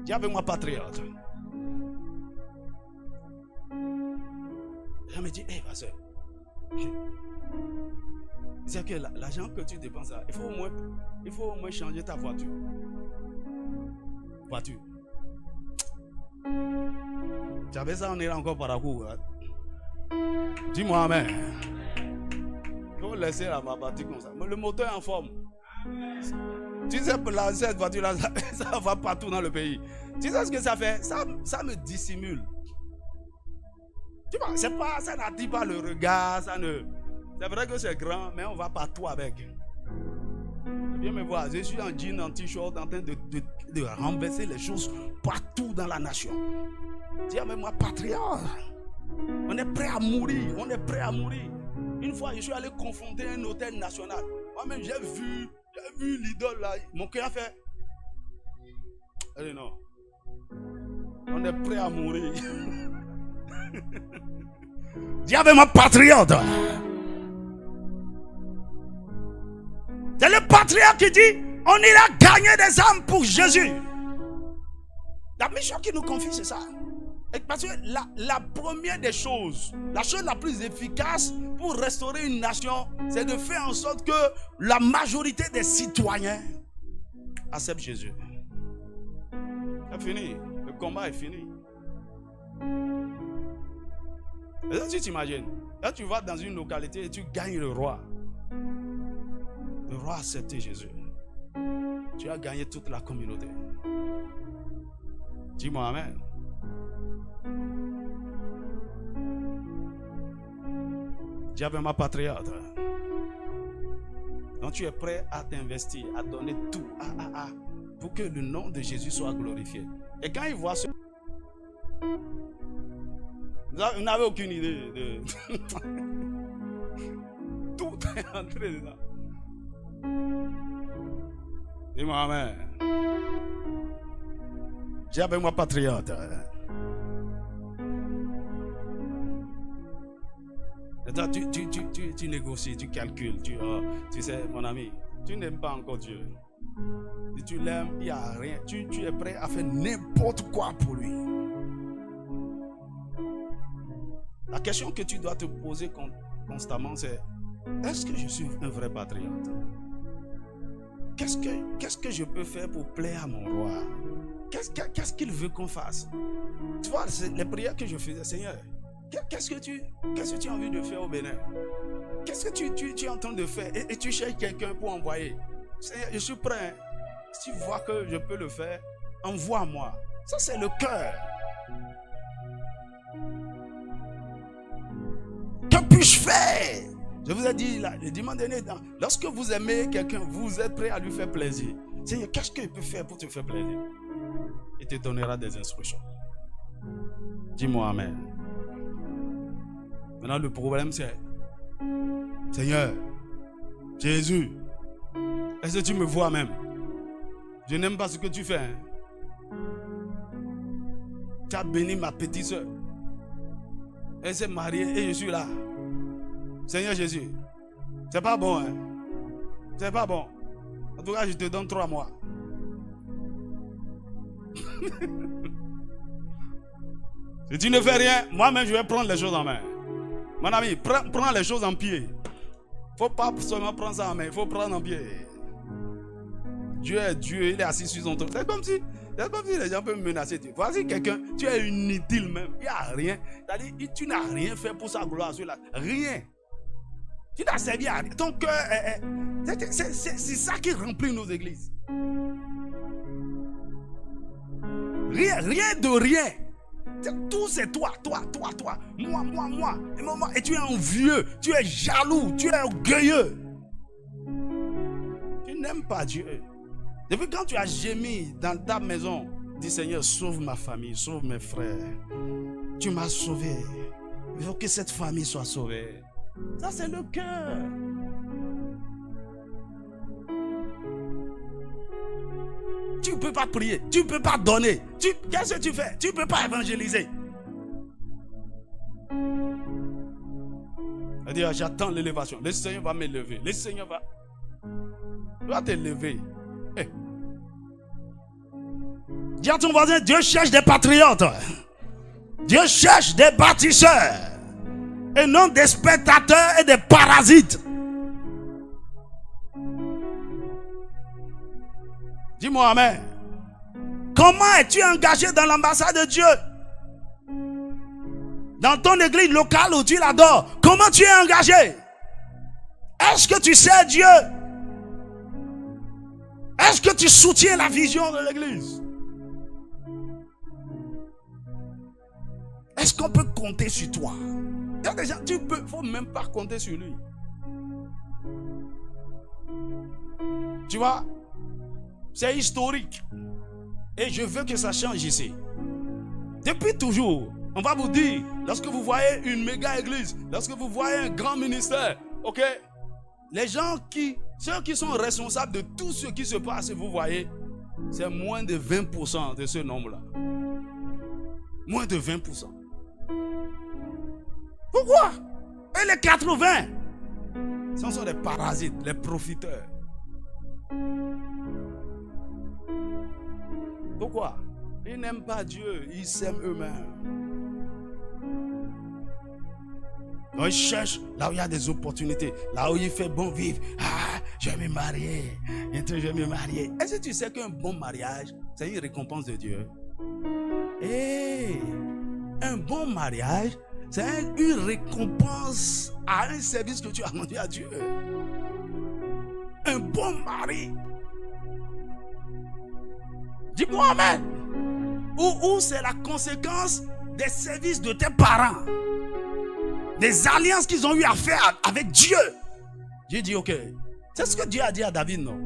Dis avec moi, patriote. Je me dis, hé, ma soeur. C'est que l'argent que tu dépenses, il faut au moins changer ta voiture. Tu avais ça, on ira encore par la cour. Hein? Dis-moi amen. Il faut laisser la voiture comme ça. Mais le moteur est en forme. Tu sais, cette voiture-là, ça va partout dans le pays. Tu sais ce que ça fait? Ça me dissimule. Tu vois, ça n'attire pas le regard, c'est vrai que c'est grand, mais on va partout avec. Viens me voir, je suis en jean, en t-shirt, en train de renverser les choses partout dans la nation. Dis avec moi, patriote. On est prêt à mourir, on est prêt à mourir. Une fois, je suis allé confronter un hôtel national. Moi-même, j'ai vu J'ai vu l'idole là. Mon cœur a fait. Elle dit non. On est prêt à mourir. Dis avec moi, patriote. C'est le patriote qui dit on ira gagner des âmes pour Jésus. La mission qu'il nous confie, c'est ça. Et parce que la première des choses, la chose la plus efficace pour restaurer une nation, c'est de faire en sorte que la majorité des citoyens acceptent Jésus. C'est fini. Le combat est fini. Et là, tu t'imagines, là tu vas dans une localité et tu gagnes le roi. Le roi a accepté Jésus. Tu as gagné toute la communauté. Dis-moi amen. Dis avec ma patriote. Donc tu es prêt à t'investir, à donner tout, pour que le nom de Jésus soit glorifié. Et quand il voit ce... Vous n'avez aucune idée de... Tout est entré dedans. Dis-moi amen. Dis avec moi patriote. Tu négocies, tu calcules, tu sais mon ami, tu n'aimes pas encore Dieu. Si tu l'aimes, il n'y a rien. Tu es prêt à faire n'importe quoi pour lui. La question que tu dois te poser constamment, c'est: est-ce que je suis un vrai patriote? Qu'est-ce que je peux faire pour plaire à mon roi? Qu'est-ce qu'il veut qu'on fasse? Tu vois, c'est les prières que je faisais, Seigneur. Qu'est-ce que tu as envie de faire au Bénin? Qu'est-ce que tu es en train de faire? Et tu cherches quelqu'un pour envoyer. Seigneur, je suis prêt. Si tu vois que je peux le faire, envoie-moi. Ça, c'est le cœur. Que puis-je faire? Je vous ai dit le dimanche dernier, lorsque vous aimez quelqu'un, vous êtes prêt à lui faire plaisir. Seigneur, qu'est-ce qu'il peut faire pour te faire plaisir? Il te donnera des instructions. Dis-moi amen. Maintenant, le problème, c'est: Seigneur, Jésus, est-ce que tu me vois même? Je n'aime pas ce que tu fais. Hein? Tu as béni ma petite soeur. Elle s'est mariée et je suis là. Seigneur Jésus, c'est pas bon. Hein? C'est pas bon. En tout cas, je te donne 3 mois. Si tu ne fais rien, moi-même, je vais prendre les choses en main. Mon ami, prends les choses en pied. Il ne faut pas seulement prendre ça en main, il faut prendre en pied. Dieu est Dieu, il est assis sur son trône. C'est comme si les gens peuvent menacer Dieu. Voici quelqu'un, tu es inutile même, il n'y a rien. C'est-à-dire, tu n'as rien fait pour sa gloire sur la... Rien. Tu n'as servi à rien. Ton cœur, c'est ça qui remplit nos églises. Rien de rien. Tout c'est toi. Moi. Et tu es envieux, tu es jaloux, tu es orgueilleux. Tu n'aimes pas Dieu. Depuis quand tu as gémi dans ta maison, dis: Seigneur, sauve ma famille, sauve mes frères. Tu m'as sauvé. Il faut que cette famille soit sauvée. Ça, c'est le cœur. Tu ne peux pas prier, tu ne peux pas donner. Qu'est-ce que tu fais? Tu ne peux pas évangéliser. C'est-à-dire, j'attends l'élévation. Le Seigneur va m'élever. Le Seigneur va t'élever. Hey. Dis à ton voisin: Dieu cherche des patriotes. Dieu cherche des bâtisseurs. Et non des spectateurs et des parasites. Dis-moi amen. Comment es-tu engagé dans l'ambassade de Dieu? Dans ton église locale où tu l'adores, comment tu es engagé? Est-ce que tu sers Dieu? Est-ce que tu soutiens la vision de l'église? Est-ce qu'on peut compter sur toi? Il y a des gens, il ne faut même pas compter sur lui. Tu vois? C'est historique. Et je veux que ça change ici. Depuis toujours, on va vous dire, lorsque vous voyez une méga église, lorsque vous voyez un grand ministère, ok, les gens qui Ceux qui sont responsables de tout ce qui se passe, vous voyez, c'est moins de 20% de ce nombre-là. Moins de 20%. Pourquoi? Et les 80, ce sont des parasites, les profiteurs. Pourquoi? Ils n'aiment pas Dieu, ils s'aiment eux-mêmes. Donc ils cherchent là où il y a des opportunités, là où il fait bon vivre. Ah, je vais me marier, bientôt je vais me marier. Est-ce que tu sais qu'un bon mariage, c'est une récompense de Dieu? Un bon mariage, c'est une récompense à un service que tu as rendu à Dieu. Un bon mari. Dis-moi amen. Ou c'est la conséquence des services de tes parents. Des alliances qu'ils ont eu à faire avec Dieu. Dieu dit ok. C'est ce que Dieu a dit à David, non?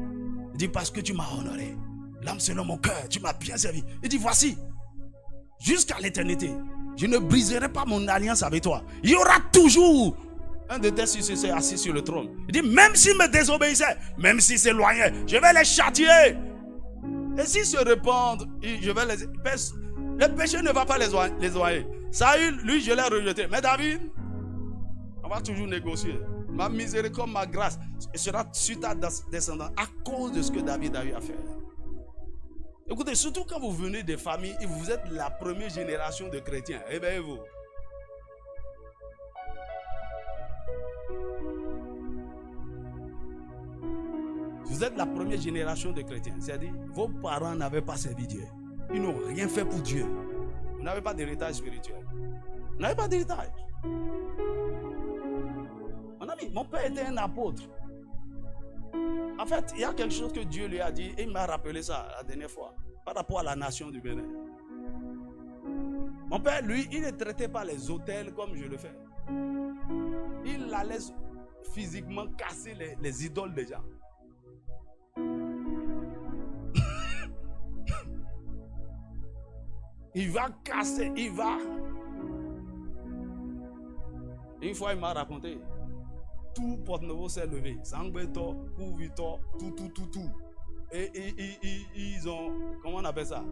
Il dit parce que tu m'as honoré. L'âme selon mon cœur, tu m'as bien servi. Il dit voici. Jusqu'à l'éternité, je ne briserai pas mon alliance avec toi. Il y aura toujours un de tes successeurs assis sur le trône. Il dit, même s'ils me désobéissaient, même s'ils s'éloignaient, je vais les châtier. Et s'ils se répandent, je vais les... Le péché ne va pas les éloigner. Saül, lui, je l'ai rejeté. Mais David, on va toujours négocier. Ma miséricorde, ma grâce sera sur ta descendance à cause de ce que David a eu à faire. Écoutez, surtout quand vous venez des familles et vous êtes la première génération de chrétiens, éveillez-vous. Vous êtes la première génération de chrétiens. C'est-à-dire, vos parents n'avaient pas servi Dieu. Ils n'ont rien fait pour Dieu. Vous n'avez pas d'héritage spirituel. Vous n'avez pas d'héritage. Mon ami, mon père était un apôtre. En fait, il y a quelque chose que Dieu lui a dit et il m'a rappelé ça la dernière fois par rapport à la nation du Bénin. Mon père, lui, il ne traitait pas les autels comme je le fais. Il allait physiquement casser les idoles des gens. Il va casser, il va. Une fois, il m'a raconté. Tout Porte-Nouveau s'est levé. Sangbeto, Pouvito, tout. Et ils ont, comment on appelle ça?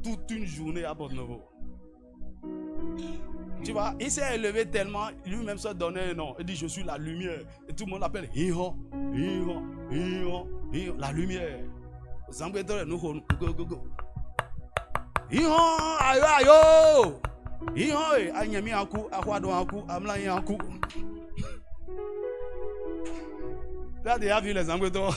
Toute une journée à Porte-Nouveau. Tu vois, il s'est élevé tellement, lui-même se donnait un nom. Il dit, je suis la lumière. Et tout le monde l'appelle Hiho, la lumière. Sangbeto, nous, go. Hiho, ayo. Ihoi, anyemi anku, akwado anku, amla anku. Tu as déjà vu les Angleterres?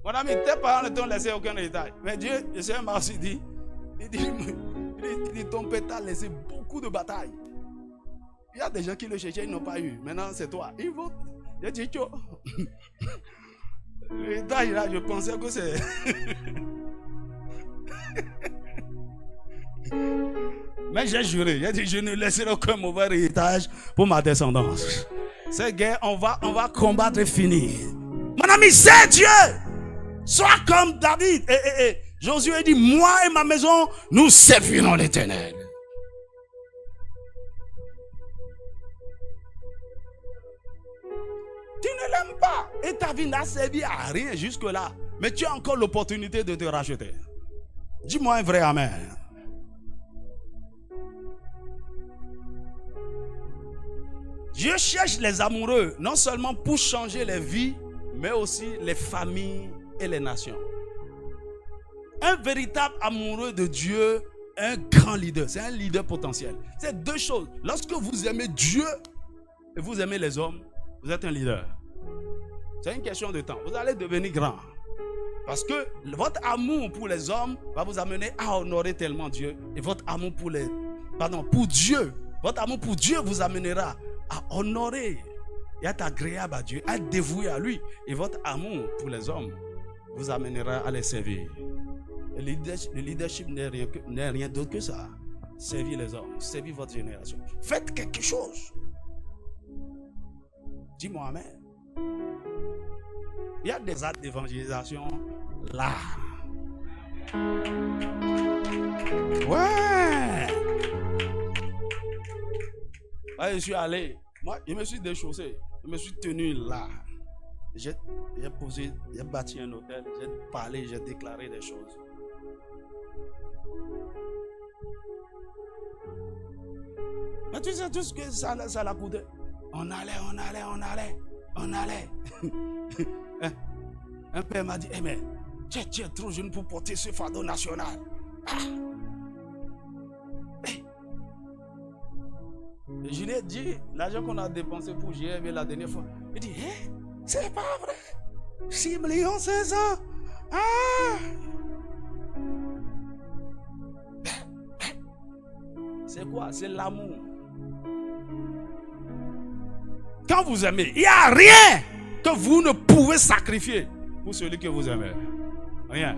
Mon ami, tes parents ne t'ont laissé aucun héritage. Mais Dieu, le Seigneur m'a aussi dit, il dit, ton père t'a laissé beaucoup de batailles. Il y a des gens qui le cherchaient, ils n'ont pas eu. Maintenant, c'est toi. Ils vont. Il dit, l'héritage là, je pensais que c'est. Mais j'ai juré. J'ai dit, je ne laisserai aucun mauvais héritage pour ma descendance. Cette guerre, on va combattre et finir. Mon ami, c'est Dieu. Sois comme David. Josué dit, moi et ma maison, nous servirons l'Éternel. Tu ne l'aimes pas. Et ta vie n'a servi à rien jusque-là. Mais tu as encore l'opportunité de te racheter. Dis-moi un vrai amen. Dieu cherche les amoureux, non seulement pour changer les vies, mais aussi les familles et les nations. Un véritable amoureux de Dieu, un grand leader. C'est un leader potentiel. C'est deux choses. Lorsque vous aimez Dieu et vous aimez les hommes, vous êtes un leader. C'est une question de temps. Vous allez devenir grand. Parce que votre amour pour les hommes va vous amener à honorer tellement Dieu. Et votre amour pour Dieu, votre amour pour Dieu vous amènera à honorer et à être agréable à Dieu, à être dévoué à lui. Et votre amour pour les hommes vous amènera à les servir. Et le leadership n'est rien d'autre que ça. Servir les hommes, servir votre génération. Faites quelque chose. Dis-moi amen. Il y a des actes d'évangélisation là. Ouais. Je suis allé. Moi, je me suis déchaussé. Je me suis tenu là. J'ai posé, j'ai bâti un hôtel. J'ai parlé, j'ai déclaré des choses. Mais tu sais tout ce que ça l'a coûté. On allait. Un père m'a dit, mais tu es trop jeune pour porter ce fardeau national. Je lui ai dit, l'argent qu'on a dépensé pour GM la dernière fois, il dit, c'est pas vrai. 6 500 000. C'est quoi? C'est l'amour. Quand vous aimez, il n'y a rien que vous ne pouvez sacrifier pour celui que vous aimez. Rien.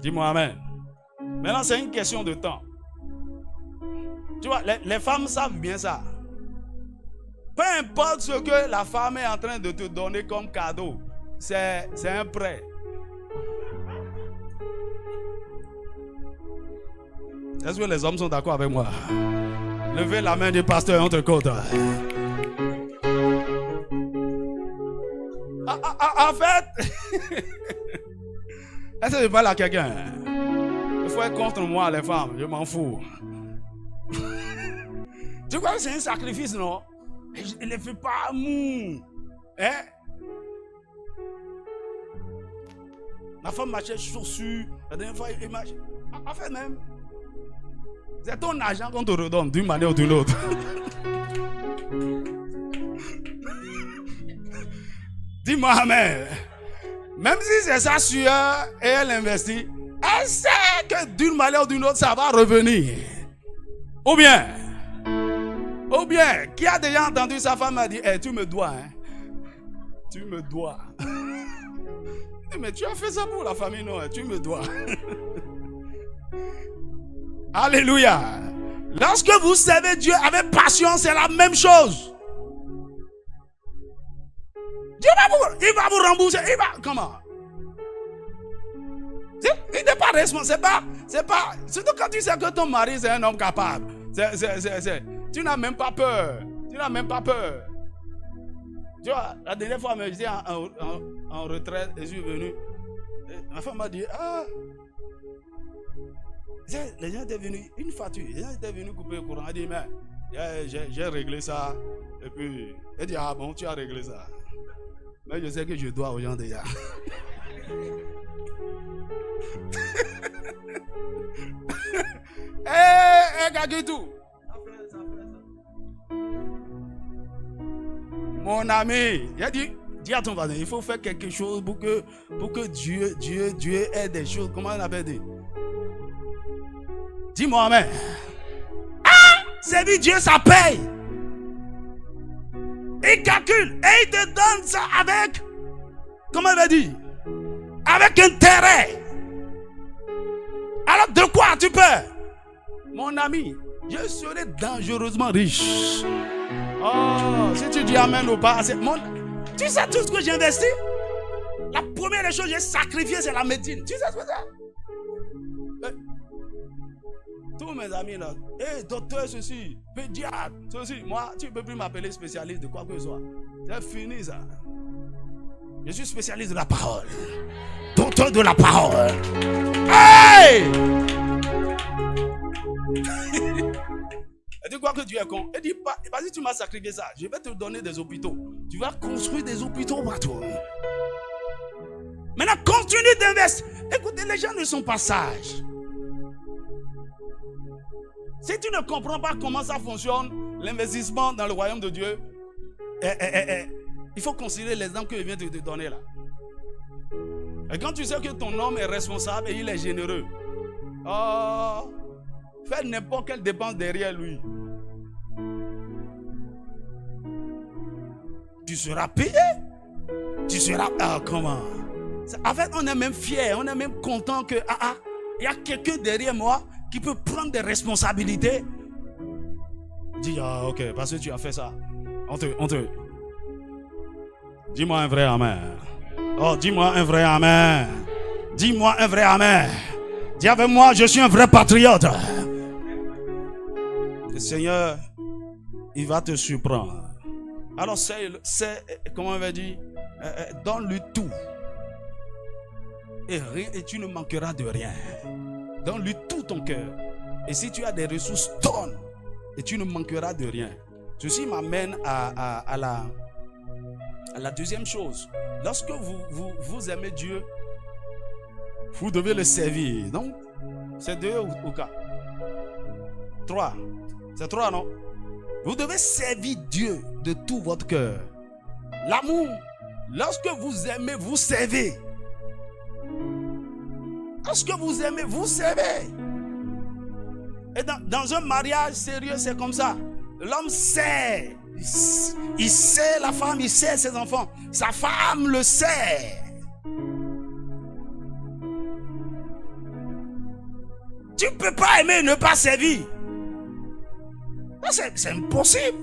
Dis-moi amen. Maintenant, c'est une question de temps. Tu vois, les femmes savent bien ça. Peu importe ce que la femme est en train de te donner comme cadeau, c'est un prêt. Est-ce que les hommes sont d'accord avec moi? Levez la main du pasteur, on te compte. En fait, est-ce que je parle à quelqu'un? Il faut être contre moi, les femmes, je m'en fous. Tu crois que c'est un sacrifice, non? Je ne le fais pas amour. Hein? Ma femme m'achète chaussures. La dernière fois, il m'achète. En fait, même, c'est ton argent qu'on te redonne d'une manière ou d'une autre. Dis-moi, amen. Même si c'est sa sueur et elle investit, elle sait que d'une manière ou d'une autre, ça va revenir. Ou bien, qui a déjà entendu sa femme a dit, tu me dois, hein? Tu me dois. Mais tu as fait ça pour la famille, non? Tu me dois. Alléluia. Lorsque vous servez Dieu avec passion, c'est la même chose. Dieu il va vous rembourser. Comment? Il n'est pas responsable. C'est pas. Surtout quand tu sais que ton mari c'est un homme capable. Tu n'as même pas peur. Tu vois, la dernière fois, j'étais en retraite et je suis venu. Ma femme m'a dit, les gens étaient venus, une facture, les gens étaient venus couper le courant. Elle dit, mais j'ai réglé ça. Et puis, elle dit, bon, tu as réglé ça. Mais je sais que je dois aux gens déjà. Gagitou. Mon ami, il a dit, dis à ton voisin, il faut faire quelque chose pour que Dieu ait des choses. Comment on appelle dit? Dis-moi amen. Servir Dieu, ça paye. Il calcule et il te donne ça avec, comment il va dire? Avec intérêt. Alors de quoi tu peurs? Mon ami, je serai dangereusement riche. Oh, si tu dis amen ou pas, tu sais tout ce que j'ai investi? La première des choses que j'ai sacrifié, c'est la médecine. Tu sais ce que c'est? Tous mes amis là, docteur ceci, pédiatre, ceci, moi, tu ne peux plus m'appeler spécialiste de quoi que ce soit. C'est fini ça. Je suis spécialiste de la parole. Docteur de la parole. Hey! Et tu crois que Dieu est con? Il dit, vas-y, tu m'as sacrifié ça. Je vais te donner des hôpitaux. Tu vas construire des hôpitaux partout. Maintenant, continue d'investir. Écoutez, les gens ne sont pas sages. Si tu ne comprends pas comment ça fonctionne, l'investissement dans le royaume de Dieu, il faut considérer l'exemple que je viens de te donner là. Et quand tu sais que ton homme est responsable et il est généreux, fais n'importe quelle dépense derrière lui. Tu seras payé. Tu seras... comment? En fait, on est même fier, on est même content que il y a quelqu'un derrière moi qui peut prendre des responsabilités. Dis, ok, parce que tu as fait ça. Dis-moi un vrai amen. Oh, dis-moi un vrai amen. Dis-moi un vrai amen. Dis avec moi, je suis un vrai patriote. Le Seigneur, il va te surprendre. Alors, comment on va dire, donne-lui tout. Et tu ne manqueras de rien. Donne-lui tout ton cœur. Et si tu as des ressources, donne. Et tu ne manqueras de rien. Ceci m'amène à la deuxième chose. Lorsque vous aimez Dieu, vous devez le servir. Donc, c'est 2 ou 4? 3. C'est 3, non? Vous devez servir Dieu de tout votre cœur. L'amour, lorsque vous aimez, vous servez. Lorsque vous aimez, vous servez. Et dans un mariage sérieux, c'est comme ça. L'homme sert. Il sert la femme, il sert ses enfants. Sa femme le sert. Tu ne peux pas aimer et ne pas servir. C'est impossible.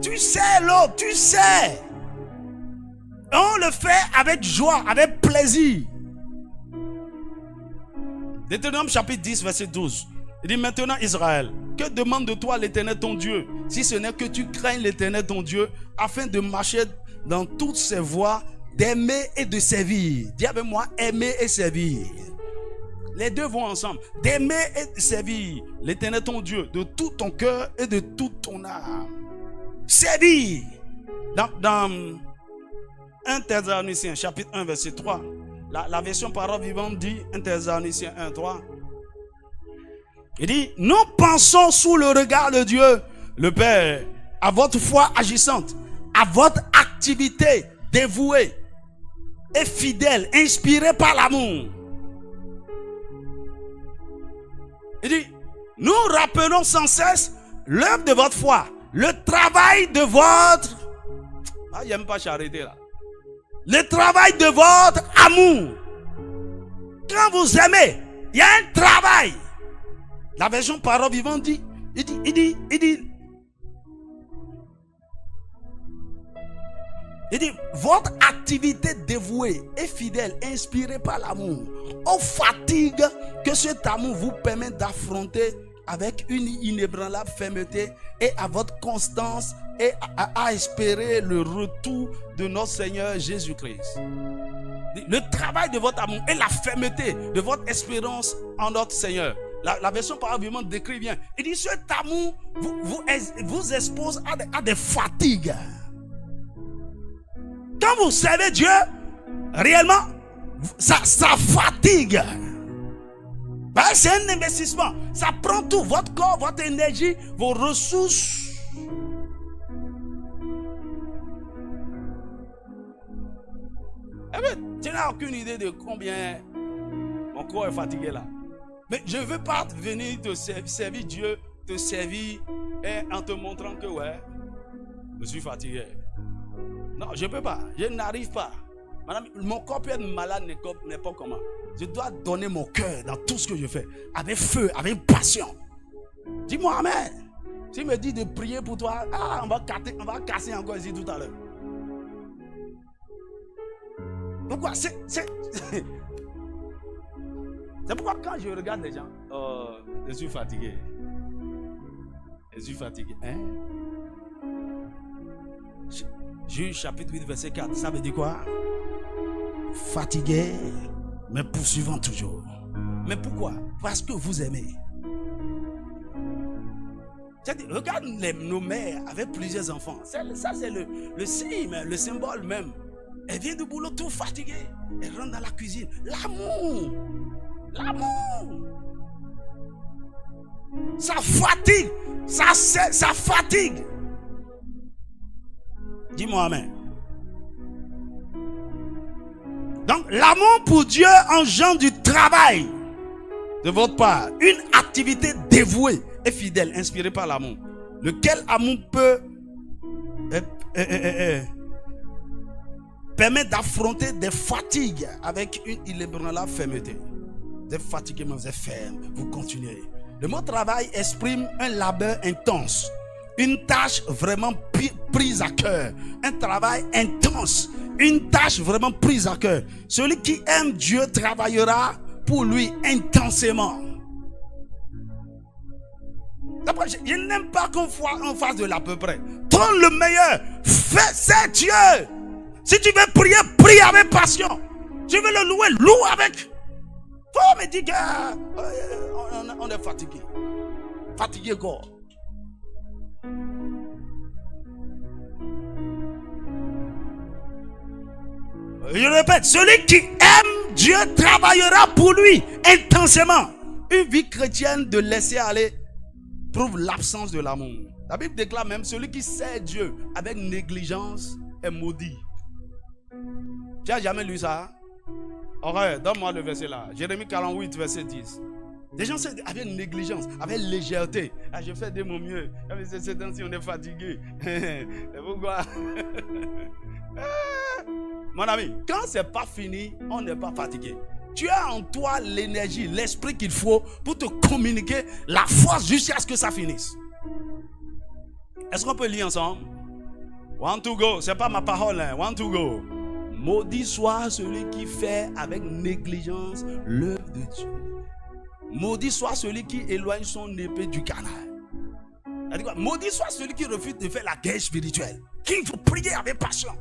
Tu sais l'autre, tu sais. On le fait avec joie, avec plaisir. Deutéronome chapitre 10, verset 12. Il dit maintenant Israël, que demande de toi l'Éternel ton Dieu, si ce n'est que tu craignes l'Éternel ton Dieu, afin de marcher dans toutes ses voies, d'aimer et de servir. Dis avec moi, aimer et servir. Les deux vont ensemble. D'aimer et de servir l'Éternel ton Dieu de tout ton cœur et de toute ton âme. Servir. Dans 1 Thessaloniciens chapitre 1 verset 3, la version parole vivante dit 1 Thessaloniciens 1, 3. Il dit, nous pensons sous le regard de Dieu, le Père, à votre foi agissante, à votre activité dévouée et fidèle, inspirée par l'amour. Il dit, nous rappelons sans cesse l'œuvre de votre foi, le travail de votre... Ah, il n'aime pas charité là. Le travail de votre amour. Quand vous aimez, il y a un travail. La version parole vivante dit, il dit, votre activité dévouée et fidèle, inspirée par l'amour, aux fatigues que cet amour vous permet d'affronter avec une inébranlable fermeté et à votre constance et à espérer le retour de notre Seigneur Jésus-Christ. Le travail de votre amour et la fermeté de votre espérance en notre Seigneur. La version parole vivante décrit bien. Il dit, cet amour vous expose à des fatigues. Quand vous servez Dieu, réellement, ça fatigue. Ben, c'est un investissement. Ça prend tout, votre corps, votre énergie, vos ressources. Eh bien, tu n'as aucune idée de combien mon corps est fatigué là. Mais je ne veux pas venir te servir Dieu, te servir en te montrant que ouais, je suis fatigué. Non, je ne peux pas. Je n'arrive pas. Madame, mon corps peut être malade, n'importe comment. Je dois donner mon cœur dans tout ce que je fais. Avec feu, avec passion. Dis-moi amen. Tu me dis de prier pour toi. Ah, on va casser encore ici tout à l'heure. Pourquoi? C'est pourquoi quand je regarde les gens, je suis fatigué. Je suis fatigué. Hein? Juge chapitre 8 verset 4, ça veut dire quoi? Fatigué, mais poursuivant toujours. Mais pourquoi? Parce que vous aimez. Regarde nos mères avec plusieurs enfants. Ça c'est le signe, le symbole même. Elle vient du boulot tout fatiguée. Elle rentre dans la cuisine. L'amour. L'amour. Ça fatigue. Ça fatigue. Dis-moi amen. Donc l'amour pour Dieu engendre du travail de votre part. Une activité dévouée et fidèle, inspirée par l'amour. Lequel amour peut permet d'affronter des fatigues avec une inébranlable fermeté. Vous êtes fatigué, mais vous êtes ferme. Vous continuez. Le mot travail exprime un labeur intense, une tâche vraiment prise à cœur, un travail intense, une tâche vraiment prise à cœur. Celui qui aime Dieu travaillera pour lui intensément. Je n'aime pas qu'on fasse de l'à peu près. Prends le meilleur. C'est Dieu. Si tu veux prier, prie avec passion. Tu veux le louer, loue avec. Faut me dire qu'on est fatigué. Fatigué quoi? Je répète, celui qui aime Dieu travaillera pour lui intensément. Une vie chrétienne de laisser aller prouve l'absence de l'amour. La Bible déclare même, celui qui sert Dieu avec négligence est maudit. Tu n'as jamais lu ça? Regarde, donne-moi le verset là. Jérémie 48, verset 10. Les gens servent avec négligence, avec légèreté. Ah, je fais de mon mieux. C'est temps-ci, on est fatigué. Pourquoi? Mon ami, quand c'est pas fini, on n'est pas fatigué. Tu as en toi l'énergie, l'esprit qu'il faut pour te communiquer la force jusqu'à ce que ça finisse. Est-ce qu'on peut lire ensemble? One to go. C'est pas ma parole, hein. One to go. Maudit soit celui qui fait avec négligence l'œuvre de Dieu. Maudit soit celui qui éloigne son épée du canal. Maudit soit celui qui refuse de faire la guerre spirituelle. Qu'il faut prier avec passion.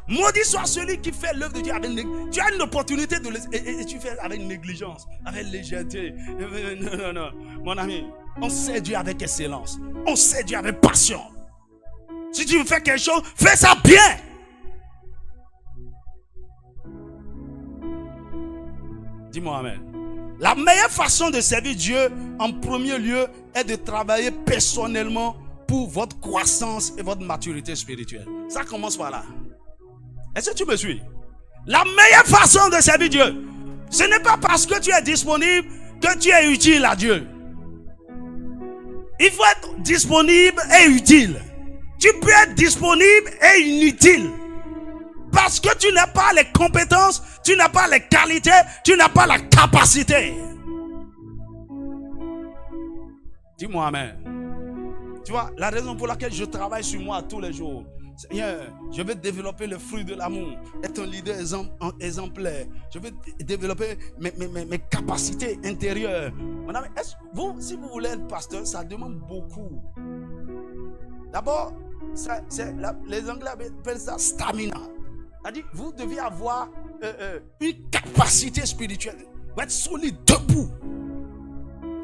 Maudit soit celui qui fait l'œuvre de Dieu avec négligence. Tu as une opportunité de et tu fais avec négligence, avec légèreté. Non. Mon ami, on sait Dieu avec excellence. On sait Dieu avec passion. Si tu veux faire quelque chose, fais ça bien. Dis-moi amen. La meilleure façon de servir Dieu, en premier lieu, est de travailler personnellement pour votre croissance et votre maturité spirituelle. Ça commence par là. Est-ce que tu me suis? La meilleure façon de servir Dieu, ce n'est pas parce que tu es disponible que tu es utile à Dieu. Il faut être disponible et utile. Tu peux être disponible et inutile. Parce que tu n'as pas les compétences, tu n'as pas les qualités, tu n'as pas la capacité. Dis-moi amen. Tu vois, la raison pour laquelle je travaille sur moi tous les jours. Seigneur, je veux développer le fruit de l'amour, être un leader exemplaire. Je veux développer mes capacités intérieures. Mon ami, si vous voulez être pasteur, ça demande beaucoup. D'abord, les Anglais appellent ça stamina. C'est-à-dire, vous devez avoir une capacité spirituelle. Vous être solide debout.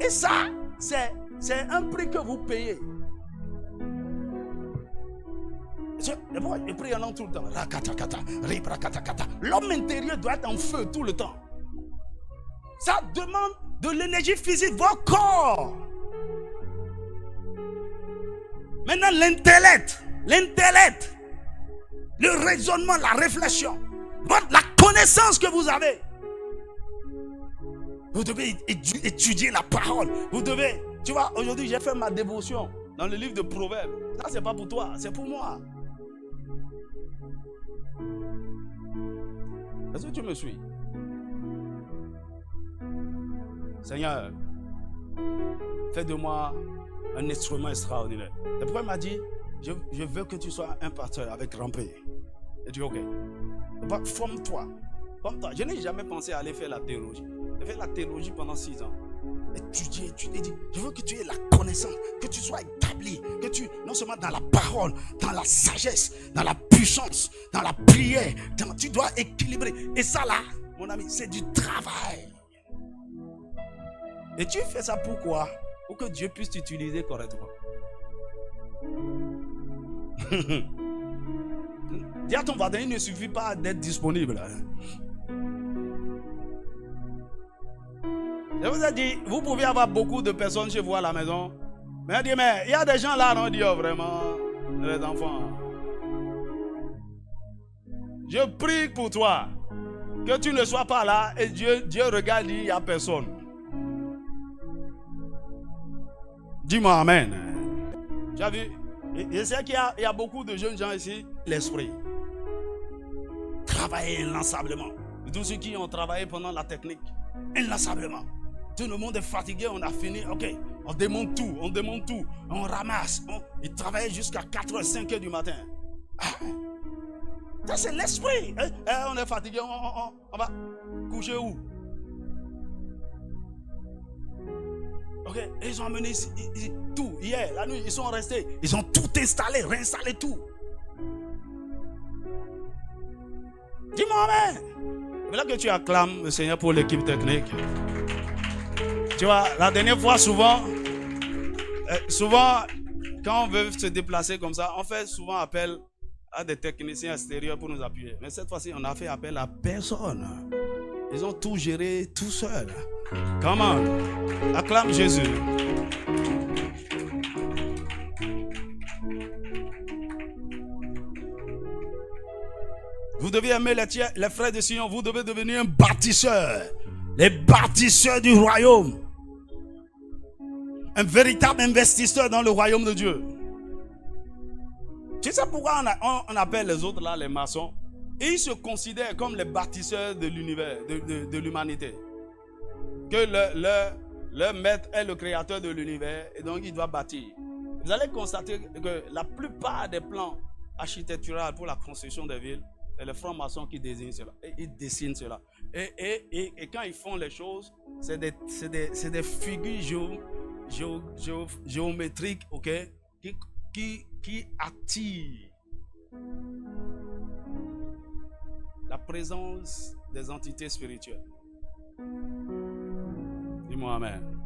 Et ça, c'est un prix que vous payez. Je prie en langue tout le temps. L'homme intérieur doit être en feu tout le temps. Ça demande de l'énergie physique, votre corps. Maintenant, l'intellect, le raisonnement, la réflexion, la connaissance que vous avez. Vous devez étudier la parole. Vous devez, tu vois, aujourd'hui j'ai fait ma dévotion dans le livre de Proverbes. Ça, c'est pas pour toi, c'est pour moi. Est-ce que tu me suis? Seigneur, fais de moi un instrument extraordinaire. Le prophète m'a dit, je veux que tu sois un pasteur avec grand paix. Et tu dis, ok. Forme-toi. Je n'ai jamais pensé à aller faire la théologie. J'ai fait la théologie pendant 6 ans. Étudier. Je veux que tu aies la connaissance, que tu sois établi, que tu, non seulement dans la parole, dans la sagesse, dans la puissance, dans la prière, tu dois équilibrer. Et ça là, mon ami, c'est du travail. Et tu fais ça pourquoi? Pour que Dieu puisse t'utiliser correctement. Dis à ton voisin, il ne suffit pas d'être disponible. Je vous ai dit, vous pouvez avoir beaucoup de personnes chez vous à la maison. Mais il y a des gens là, on dit, oh, vraiment, les enfants. Je prie pour toi, que tu ne sois pas là et Dieu regarde, il n'y a personne. Dis-moi amen. Tu as vu? Je sais qu'il y a beaucoup de jeunes gens ici, l'esprit. Travailler inlassablement. Tous ceux qui ont travaillé pendant la technique, inlassablement. Tout le monde est fatigué, on a fini, ok, On démonte tout, on ramasse. Ils travaillaient jusqu'à 4h, 5h du matin. Ça, c'est l'esprit. On est fatigué, on va coucher où? Ok, ils ont amené tout. Hier, la nuit, ils sont restés. Ils ont tout installé, réinstallé tout. Dis-moi amen. C'est là que tu acclames le Seigneur pour l'équipe technique. Tu vois, la dernière fois, souvent, quand on veut se déplacer comme ça, on fait souvent appel à des techniciens extérieurs pour nous appuyer. Mais cette fois-ci, on a fait appel à personne. Ils ont tout géré tout seuls. Comment? Acclame Jésus. Vous devez aimer les frères de Sion. Vous devez devenir un bâtisseur. Les bâtisseurs du royaume. Un véritable investisseur dans le royaume de Dieu. Tu sais pourquoi on appelle les autres là les maçons? Ils se considèrent comme les bâtisseurs de l'univers, de l'humanité. Que leur maître est le créateur de l'univers et donc il doit bâtir. Vous allez constater que la plupart des plans architecturaux pour la construction des villes, c'est les francs-maçons qui désignent cela. Et ils dessinent cela. Et quand ils font les choses, c'est des figures géométriques, ok, qui attirent la présence des entités spirituelles. Dis-moi amen.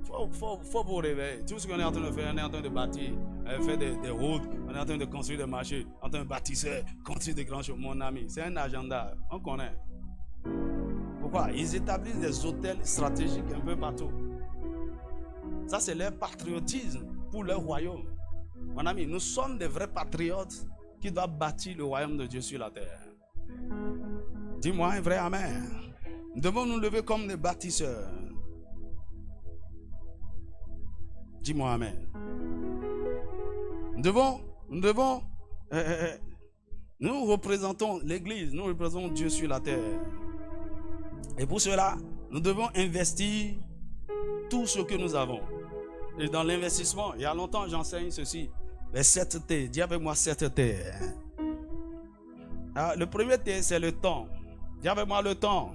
Faut vous réveiller. Tout ce qu'on est en train de faire, on est en train de bâtir, faire des routes, on est en train de construire des marchés, en train de bâtir, construire des grands choses. Mon ami, c'est un agenda, on connaît. Pourquoi? Ils établissent des hôtels stratégiques un peu partout. Ça, c'est leur patriotisme pour leur royaume. Mon ami, nous sommes des vrais patriotes qui doivent bâtir le royaume de Dieu sur la terre. Dis-moi un vrai amen. Nous devons nous lever comme des bâtisseurs. Dis-moi amen. Nous représentons l'Église, nous représentons Dieu sur la terre. Et pour cela, nous devons investir tout ce que nous avons. Et dans l'investissement, il y a longtemps j'enseigne ceci. Les 7 T. Dis avec moi 7 T. Alors, le premier T, c'est le temps. Dis avec moi le temps.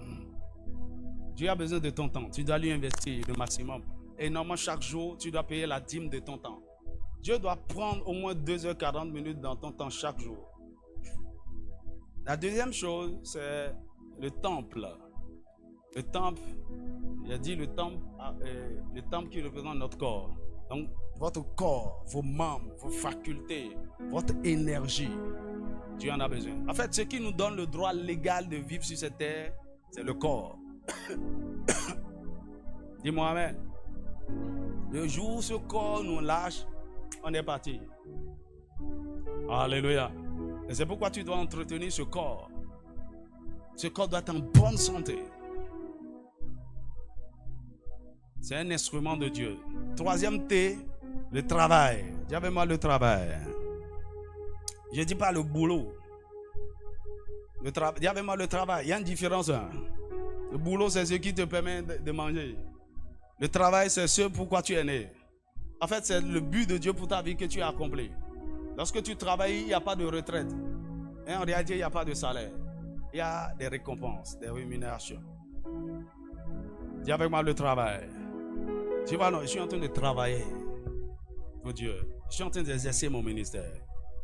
Dieu a besoin de ton temps. Tu dois lui investir le maximum. Et normalement, chaque jour, tu dois payer la dîme de ton temps. Dieu doit prendre au moins 2h40 dans ton temps chaque jour. La deuxième chose, c'est le temple. Le temple, il a dit le temple qui représente notre corps. Donc, votre corps, vos membres, vos facultés, votre énergie, Dieu en a besoin. En fait, ce qui nous donne le droit légal de vivre sur cette terre, c'est le corps. Dis-moi amen. Le jour où ce corps nous lâche, on est parti. Alléluia. Et c'est pourquoi tu dois entretenir ce corps. Ce corps doit être en bonne santé. C'est un instrument de Dieu. Troisième T, le travail. Dis avec moi le travail. Je ne dis pas le boulot. Dis avec moi le travail. Il y a une différence. Hein? Le boulot, c'est ce qui te permet de manger. Le travail, c'est ce pourquoi tu es né. En fait, c'est le but de Dieu pour ta vie que tu as accompli. Lorsque tu travailles, il n'y a pas de retraite. Et en réalité, il n'y a pas de salaire. Il y a des récompenses, des rémunérations. Dis avec moi le travail. Tu vois, non, je suis en train de travailler pour Dieu. Je suis en train d'exercer mon ministère.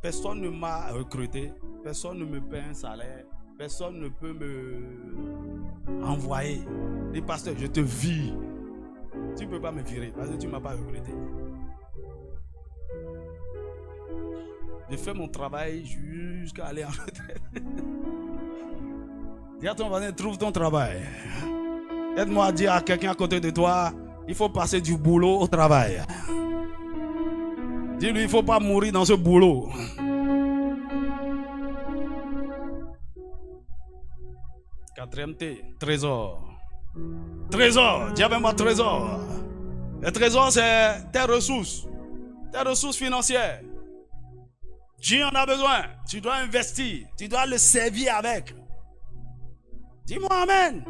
Personne ne m'a recruté. Personne ne me paie un salaire. Personne ne peut me envoyer. Dis, pasteur, je te vis. Tu ne peux pas me virer parce que tu ne m'as pas recruté. Je fais mon travail jusqu'à aller en retraite. Dis à ton voisin, trouve ton travail. Aide-moi à dire à quelqu'un à côté de toi, il faut passer du boulot au travail. Dis-lui, il ne faut pas mourir dans ce boulot. Quatrième T, trésor. Trésor, dis avec moi trésor. Le trésor, c'est tes ressources financières. Dieu en a besoin. Tu dois investir. Tu dois le servir avec. Dis-moi amen.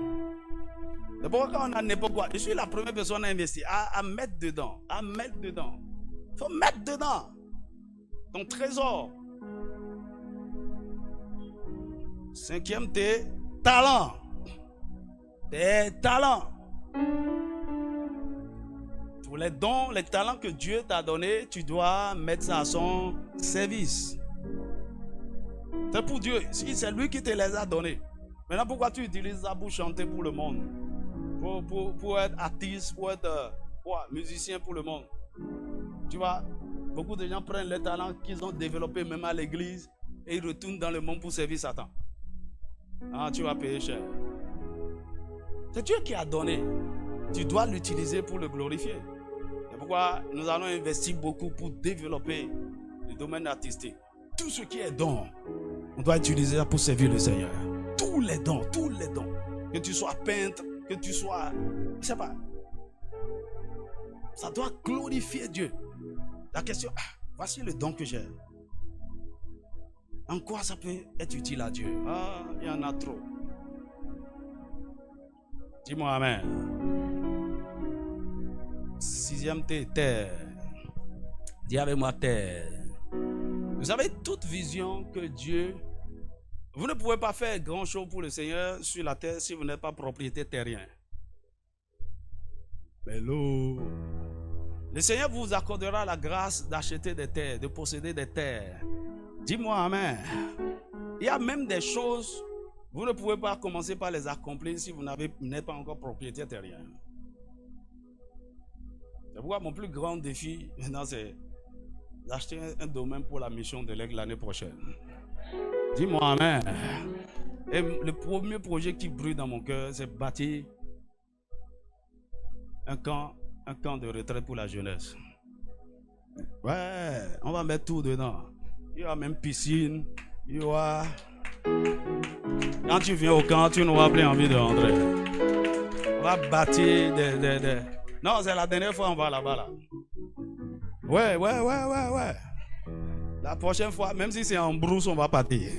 C'est pourquoi quand on a n'importe quoi, je suis la première personne à investir, à mettre dedans. Il faut mettre dedans ton trésor. Cinquième, tes talents. Tes talents. Tous les dons, les talents que Dieu t'a donnés, tu dois mettre ça à son service. C'est pour Dieu. Si c'est lui qui te les a donnés. Maintenant, pourquoi tu utilises ça pour chanter pour le monde? Pour être artiste, pour être musicien pour le monde. Tu vois, beaucoup de gens prennent les talents qu'ils ont développés même à l'église et ils retournent dans le monde pour servir Satan. Ah, tu vas payer cher. C'est Dieu qui a donné. Tu dois l'utiliser pour le glorifier. C'est pourquoi nous allons investir beaucoup pour développer le domaine artistique. Tout ce qui est don, on doit utiliser ça pour servir le Seigneur. Tous les dons. Que tu sois peintre, que tu sois, je sais pas. Ça doit glorifier Dieu. La question, voici le don que j'ai. En quoi ça peut être utile à Dieu? Ah, il y en a trop. Dis-moi amen. Sixième terre. Dis avec moi terre. Vous savez, toute vision que Dieu... Vous ne pouvez pas faire grand chose pour le Seigneur sur la terre si vous n'êtes pas propriétaire terrien. Hello. Le Seigneur vous accordera la grâce d'acheter des terres, de posséder des terres. Dis-moi amen. Il y a même des choses, vous ne pouvez pas commencer par les accomplir si vous n'êtes pas encore propriétaire terrien. C'est pourquoi mon plus grand défi maintenant, c'est d'acheter un domaine pour la mission de l'Aigle l'année prochaine. Dis-moi amen. Et le premier projet qui brûle dans mon cœur, c'est bâtir un camp de retraite pour la jeunesse. Ouais, on va mettre tout dedans. Il y aura même piscine. Il y aura... Quand tu viens au camp, tu n'auras plus envie de rentrer. On va bâtir des... Non, c'est la dernière fois on va là-bas là. Ouais. La prochaine fois, même si c'est en brousse, on va partir.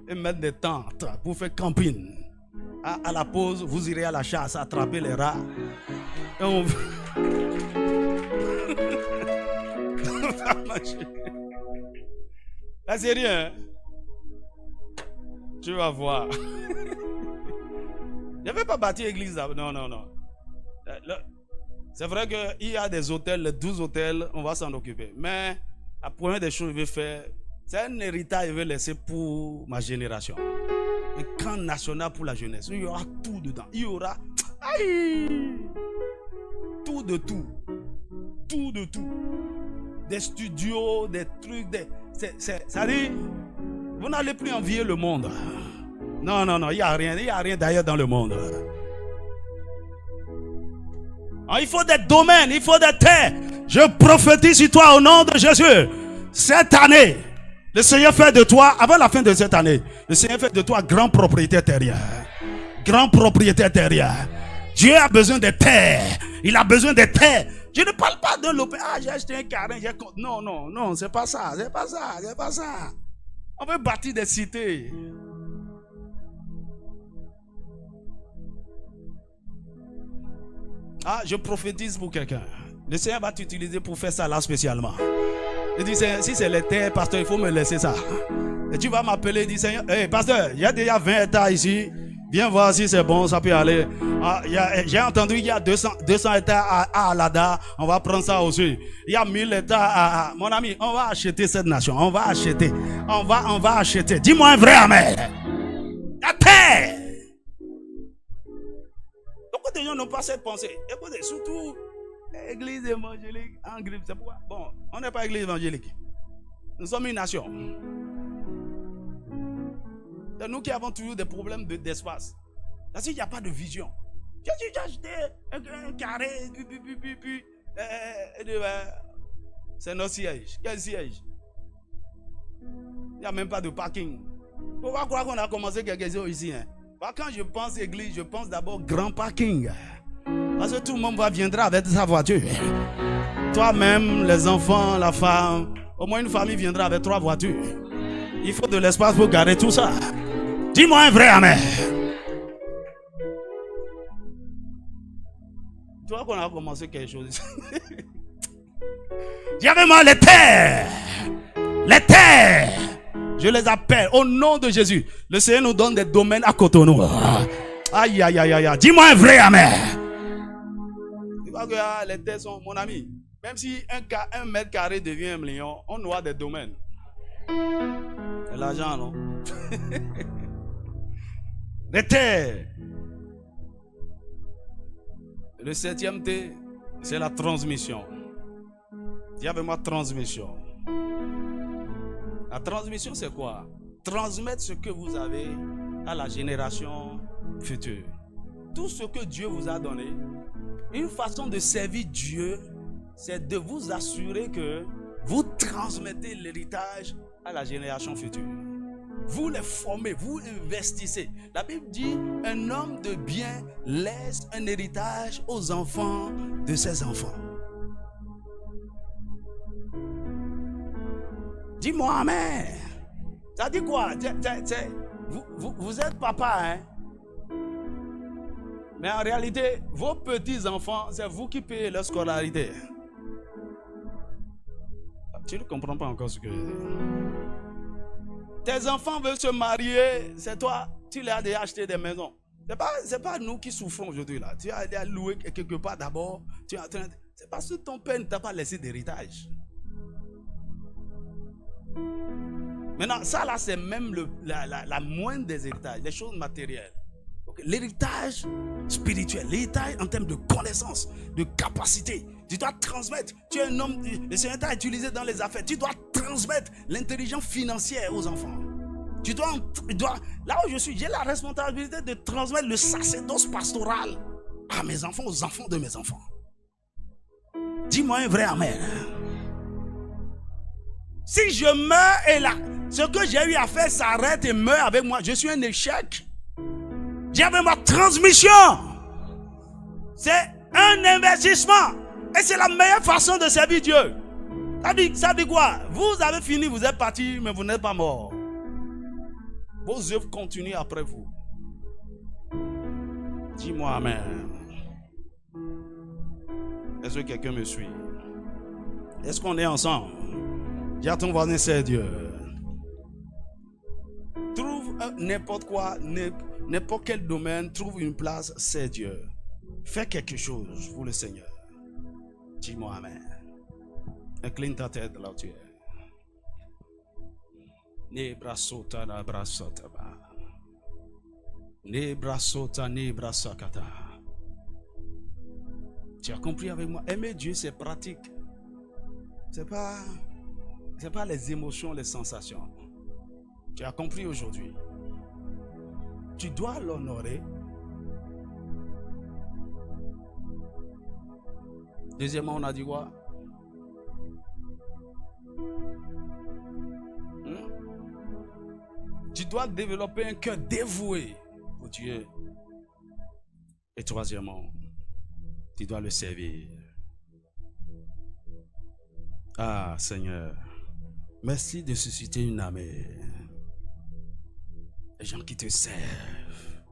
Et mettre des tentes pour faire camping. À la pause, vous irez à la chasse, attraper les rats. Et on va marcher. Là, c'est rien. Tu vas voir. Je ne vais pas bâtir l'église. Non. C'est vrai qu'il y a des hôtels, les 12 hôtels, on va s'en occuper. Mais la première des choses que je vais faire, c'est un héritage que je vais laisser pour ma génération. Un camp national pour la jeunesse. Il y aura tout dedans. Il y aura tout de tout. Tout de tout. Des studios, des trucs. Ça dit, vous n'allez plus envier le monde. Non, il n'y a rien d'ailleurs dans le monde. Il faut des domaines, il faut des terres. Je prophétise sur toi au nom de Jésus. Cette année, le Seigneur fait de toi, avant la fin de cette année, le Seigneur fait de toi grand propriétaire terrien. Grand propriétaire terrien. Dieu a besoin de terres. Il a besoin de terres. Je ne parle pas de l'opé. J'ai acheté un carré. Non, c'est pas ça. On veut bâtir des cités. Je prophétise pour quelqu'un. Le Seigneur va t'utiliser pour faire ça là spécialement. Il dit, si c'est les terres, pasteur, il faut me laisser ça. Et tu vas m'appeler et dire, Seigneur, hey, pasteur, il y a déjà 20 hectares ici. Viens voir si c'est bon, ça peut aller. J'ai entendu qu'il y a 200 hectares à Alada. On va prendre ça aussi. Il y a 1000 hectares mon ami, on va acheter cette nation. On va acheter. Dis-moi un vrai amen. La terre. Beaucoup de gens n'ont pas cette pensée. Écoutez, surtout l'église évangélique en grippe. C'est pourquoi? Bon, on n'est pas église évangélique. Nous sommes une nation. C'est nous qui avons toujours des problèmes d'espace. Parce qu'il n'y a pas de vision. J'ai acheté un carré, c'est notre siège. Quel siège? Il n'y a même pas de parking. Pourquoi croire qu'on a commencé quelque chose ici? Quand je pense église, je pense d'abord grand parking. Parce que tout le monde viendra avec sa voiture. Toi-même, les enfants, la femme, au moins une famille viendra avec 3 voitures. Il faut de l'espace pour garer tout ça. Dis-moi un vrai amen. Tu vois qu'on a commencé quelque chose. Dis avec moi les terres. Les terres. Je les appelle au nom de Jésus. Le Seigneur nous donne des domaines à Cotonou. Aïe, aïe, aïe, aïe. Dis-moi un vrai amen. Tu vois que les terres sont, mon ami, même si un mètre carré devient 1 million, on aura des domaines. C'est l'argent, non? Les terres. Le 7e T, c'est la transmission. Dis avec moi transmission. La transmission, c'est quoi? Transmettre ce que vous avez à la génération future. Tout ce que Dieu vous a donné. Une façon de servir Dieu, c'est de vous assurer que vous transmettez l'héritage à la génération future. Vous les formez, vous investissez. La Bible dit, un homme de bien laisse un héritage aux enfants de ses enfants. Dis-moi amen. Ça dit quoi? Vous êtes papa, hein? Mais en réalité, vos petits-enfants, c'est vous qui payez leur scolarité. Tu ne comprends pas encore ce que je dis. Tes enfants veulent se marier, c'est toi, tu leur as déjà acheté des maisons. C'est pas nous qui souffrons aujourd'hui là. Tu as déjà loué quelque part d'abord. C'est parce que ton père ne t'a pas laissé d'héritage. Maintenant, ça là, c'est même la moindre des héritages, les choses matérielles. Okay. L'héritage spirituel, l'héritage en termes de connaissance, de capacité. Tu dois transmettre. Tu es un homme, le Seigneur t'a utilisé dans les affaires. Tu dois transmettre l'intelligence financière aux enfants. Tu dois, là où je suis, j'ai la responsabilité de transmettre le sacerdoce pastoral à mes enfants, aux enfants de mes enfants. Dis-moi un vrai amen. Si je meurs et là, ce que j'ai eu à faire s'arrête et meurt avec moi, je suis un échec. J'avais ma transmission. C'est un investissement. Et c'est la meilleure façon de servir Dieu. Ça dit quoi? Vous avez fini, vous êtes parti, mais vous n'êtes pas mort. Vos œuvres continuent après vous. Dis-moi amen. Est-ce que quelqu'un me suit? Est-ce qu'on est ensemble? Dis à ton voisin, c'est Dieu. Trouve n'importe quoi, n'importe quel domaine, trouve une place, c'est Dieu. Fais quelque chose pour le Seigneur. Dis-moi amen. Incline ta tête là où tu es. Ne brasota na brasota ba. Ne brasota ne brasakata. Tu as compris avec moi? Aimer Dieu, c'est pratique. C'est pas les émotions, les sensations. Tu as compris aujourd'hui? Tu dois l'honorer. Deuxièmement, on a dit quoi? Tu dois développer un cœur dévoué pour Dieu. Et troisièmement, tu dois le servir. Ah, Seigneur, merci de susciter une armée. Des gens qui te servent.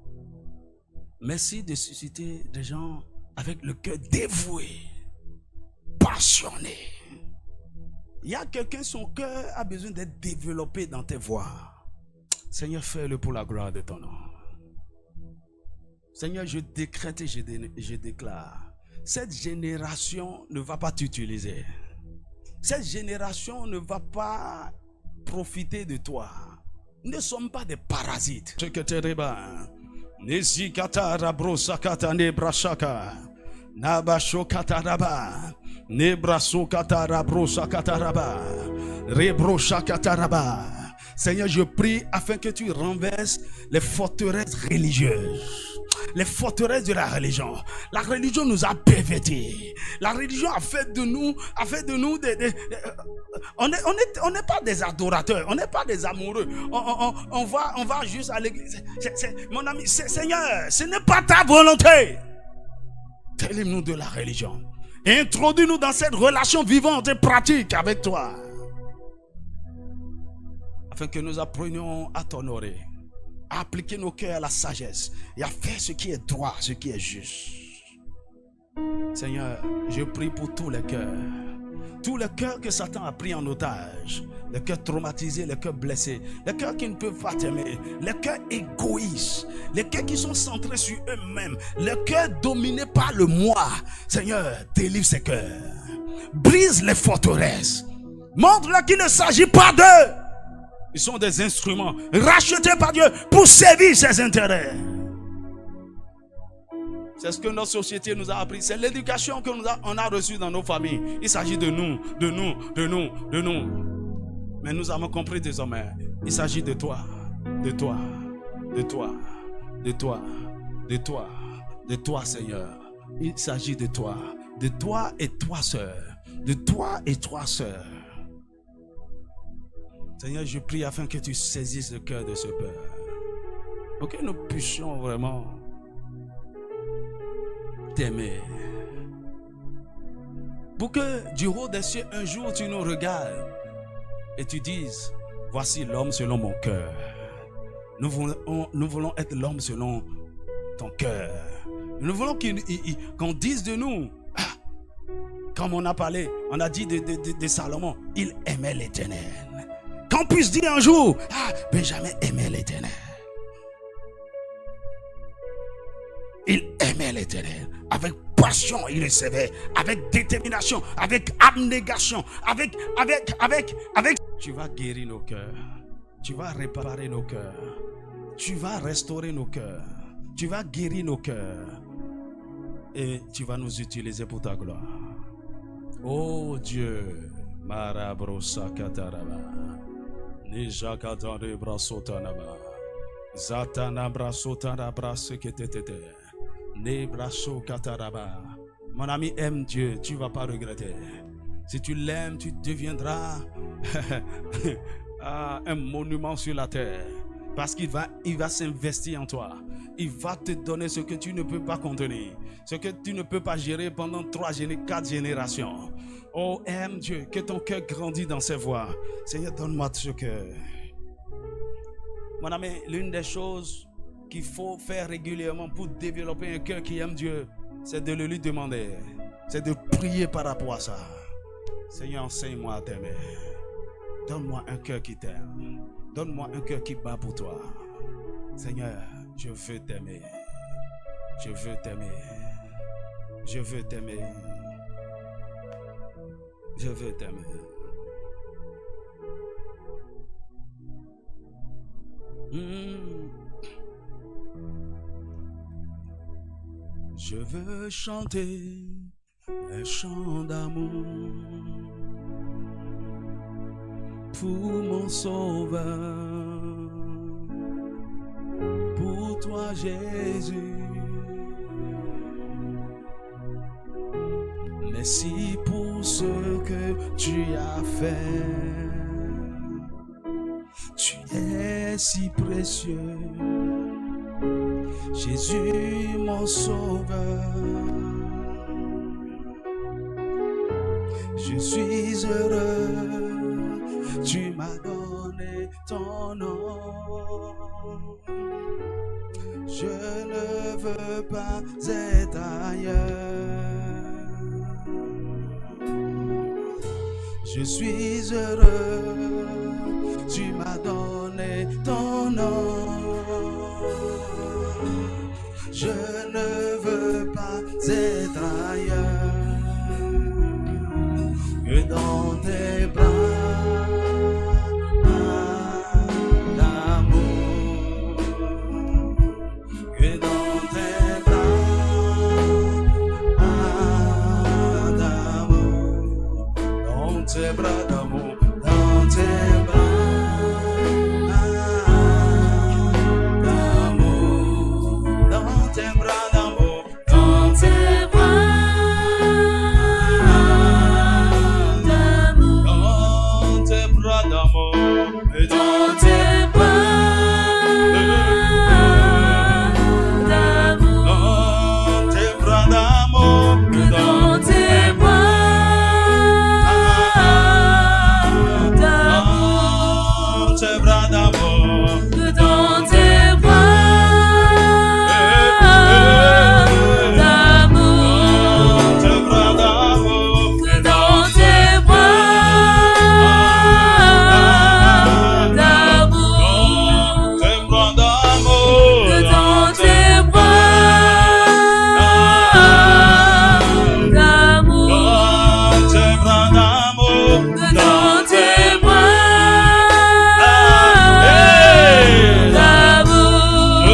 Merci de susciter des gens avec le cœur dévoué, passionné. Il y a quelqu'un, son cœur a besoin d'être développé dans tes voies. Seigneur, fais-le pour la gloire de ton nom. Seigneur, je décrète et je déclare. Cette génération ne va pas t'utiliser. Cette génération ne va pas profiter de toi. Nous ne sommes pas des parasites. Seigneur, je prie afin que tu renverses les forteresses religieuses. Les forteresses de la religion. La religion nous a pervertis. La religion a fait de nous on n'est pas des adorateurs, on n'est pas des amoureux. On va juste à l'église. Mon ami, Seigneur, ce n'est pas ta volonté. Délivre-nous de la religion. Introduis-nous dans cette relation vivante et pratique avec toi. Afin que nous apprenions à t'honorer, à appliquer nos cœurs à la sagesse et à faire ce qui est droit, ce qui est juste. Seigneur, je prie pour tous les cœurs. Tous les cœurs que Satan a pris en otage. Les cœurs traumatisés, les cœurs blessés. Les cœurs qui ne peuvent pas t'aimer. Les cœurs égoïstes. Les cœurs qui sont centrés sur eux-mêmes. Les cœurs dominés par le moi. Seigneur, délivre ces cœurs. Brise les forteresses. Montre-leur qu'il ne s'agit pas d'eux. Ils sont des instruments rachetés par Dieu pour servir ses intérêts. C'est ce que notre société nous a appris. C'est l'éducation que on a reçue dans nos familles. Il s'agit de nous. Mais nous avons compris désormais. Il s'agit de toi. De toi, Seigneur. Il s'agit de toi. De toi et toi, sœur. De toi et toi, sœur. Seigneur, je prie afin que tu saisisses le cœur de ce peuple. Pour que nous puissions vraiment t'aimer. Pour que du haut des cieux, un jour, tu nous regardes et tu dises, voici l'homme selon mon cœur. Nous voulons être l'homme selon ton cœur. Nous voulons qu'on dise de nous, comme on a parlé, on a dit de Salomon, il aimait l'Éternel. Qu'on puisse dire un jour, Benjamin aimait l'Éternel. Il aimait l'Éternel. Avec passion, il le servait. Avec détermination, avec abnégation, avec. Tu vas guérir nos cœurs. Tu vas réparer nos cœurs. Tu vas restaurer nos cœurs. Tu vas guérir nos cœurs. Et tu vas nous utiliser pour ta gloire. Oh Dieu. Marabrosa kataraba. Nijakatare brasotanaba. Zatana brasotana braseketete. Ne braso kataraba. Mon ami, aime Dieu, tu ne vas pas regretter. Si tu l'aimes, tu deviendras un monument sur la terre. Parce qu'il va s'investir en toi. Il va te donner ce que tu ne peux pas contenir. Ce que tu ne peux pas gérer pendant 4 générations. Oh, aime Dieu, que ton cœur grandisse dans ses voies. Seigneur, donne-moi ce cœur. Mon ami, l'une des choses qu'il faut faire régulièrement pour développer un cœur qui aime Dieu, c'est de le lui demander. C'est de prier par rapport à ça. Seigneur, enseigne-moi à t'aimer. Donne-moi un cœur qui t'aime. Donne-moi un cœur qui bat pour toi. Seigneur, je veux t'aimer. Je veux t'aimer. Je veux t'aimer. Je veux t'aimer. Je veux chanter un chant d'amour pour mon sauveur, pour toi Jésus. Merci pour ce que tu as fait. Tu es si précieux, Jésus mon sauveur. Je suis heureux, tu m'as donné ton nom. Je ne veux pas être ailleurs. Je suis heureux, tu m'as donné ton nom. Je ne veux pas être ailleurs que dans tes bras d'amour, que dans tes bras d'amour, dans tes bras d'amour, dans tes bras. Dans tes bras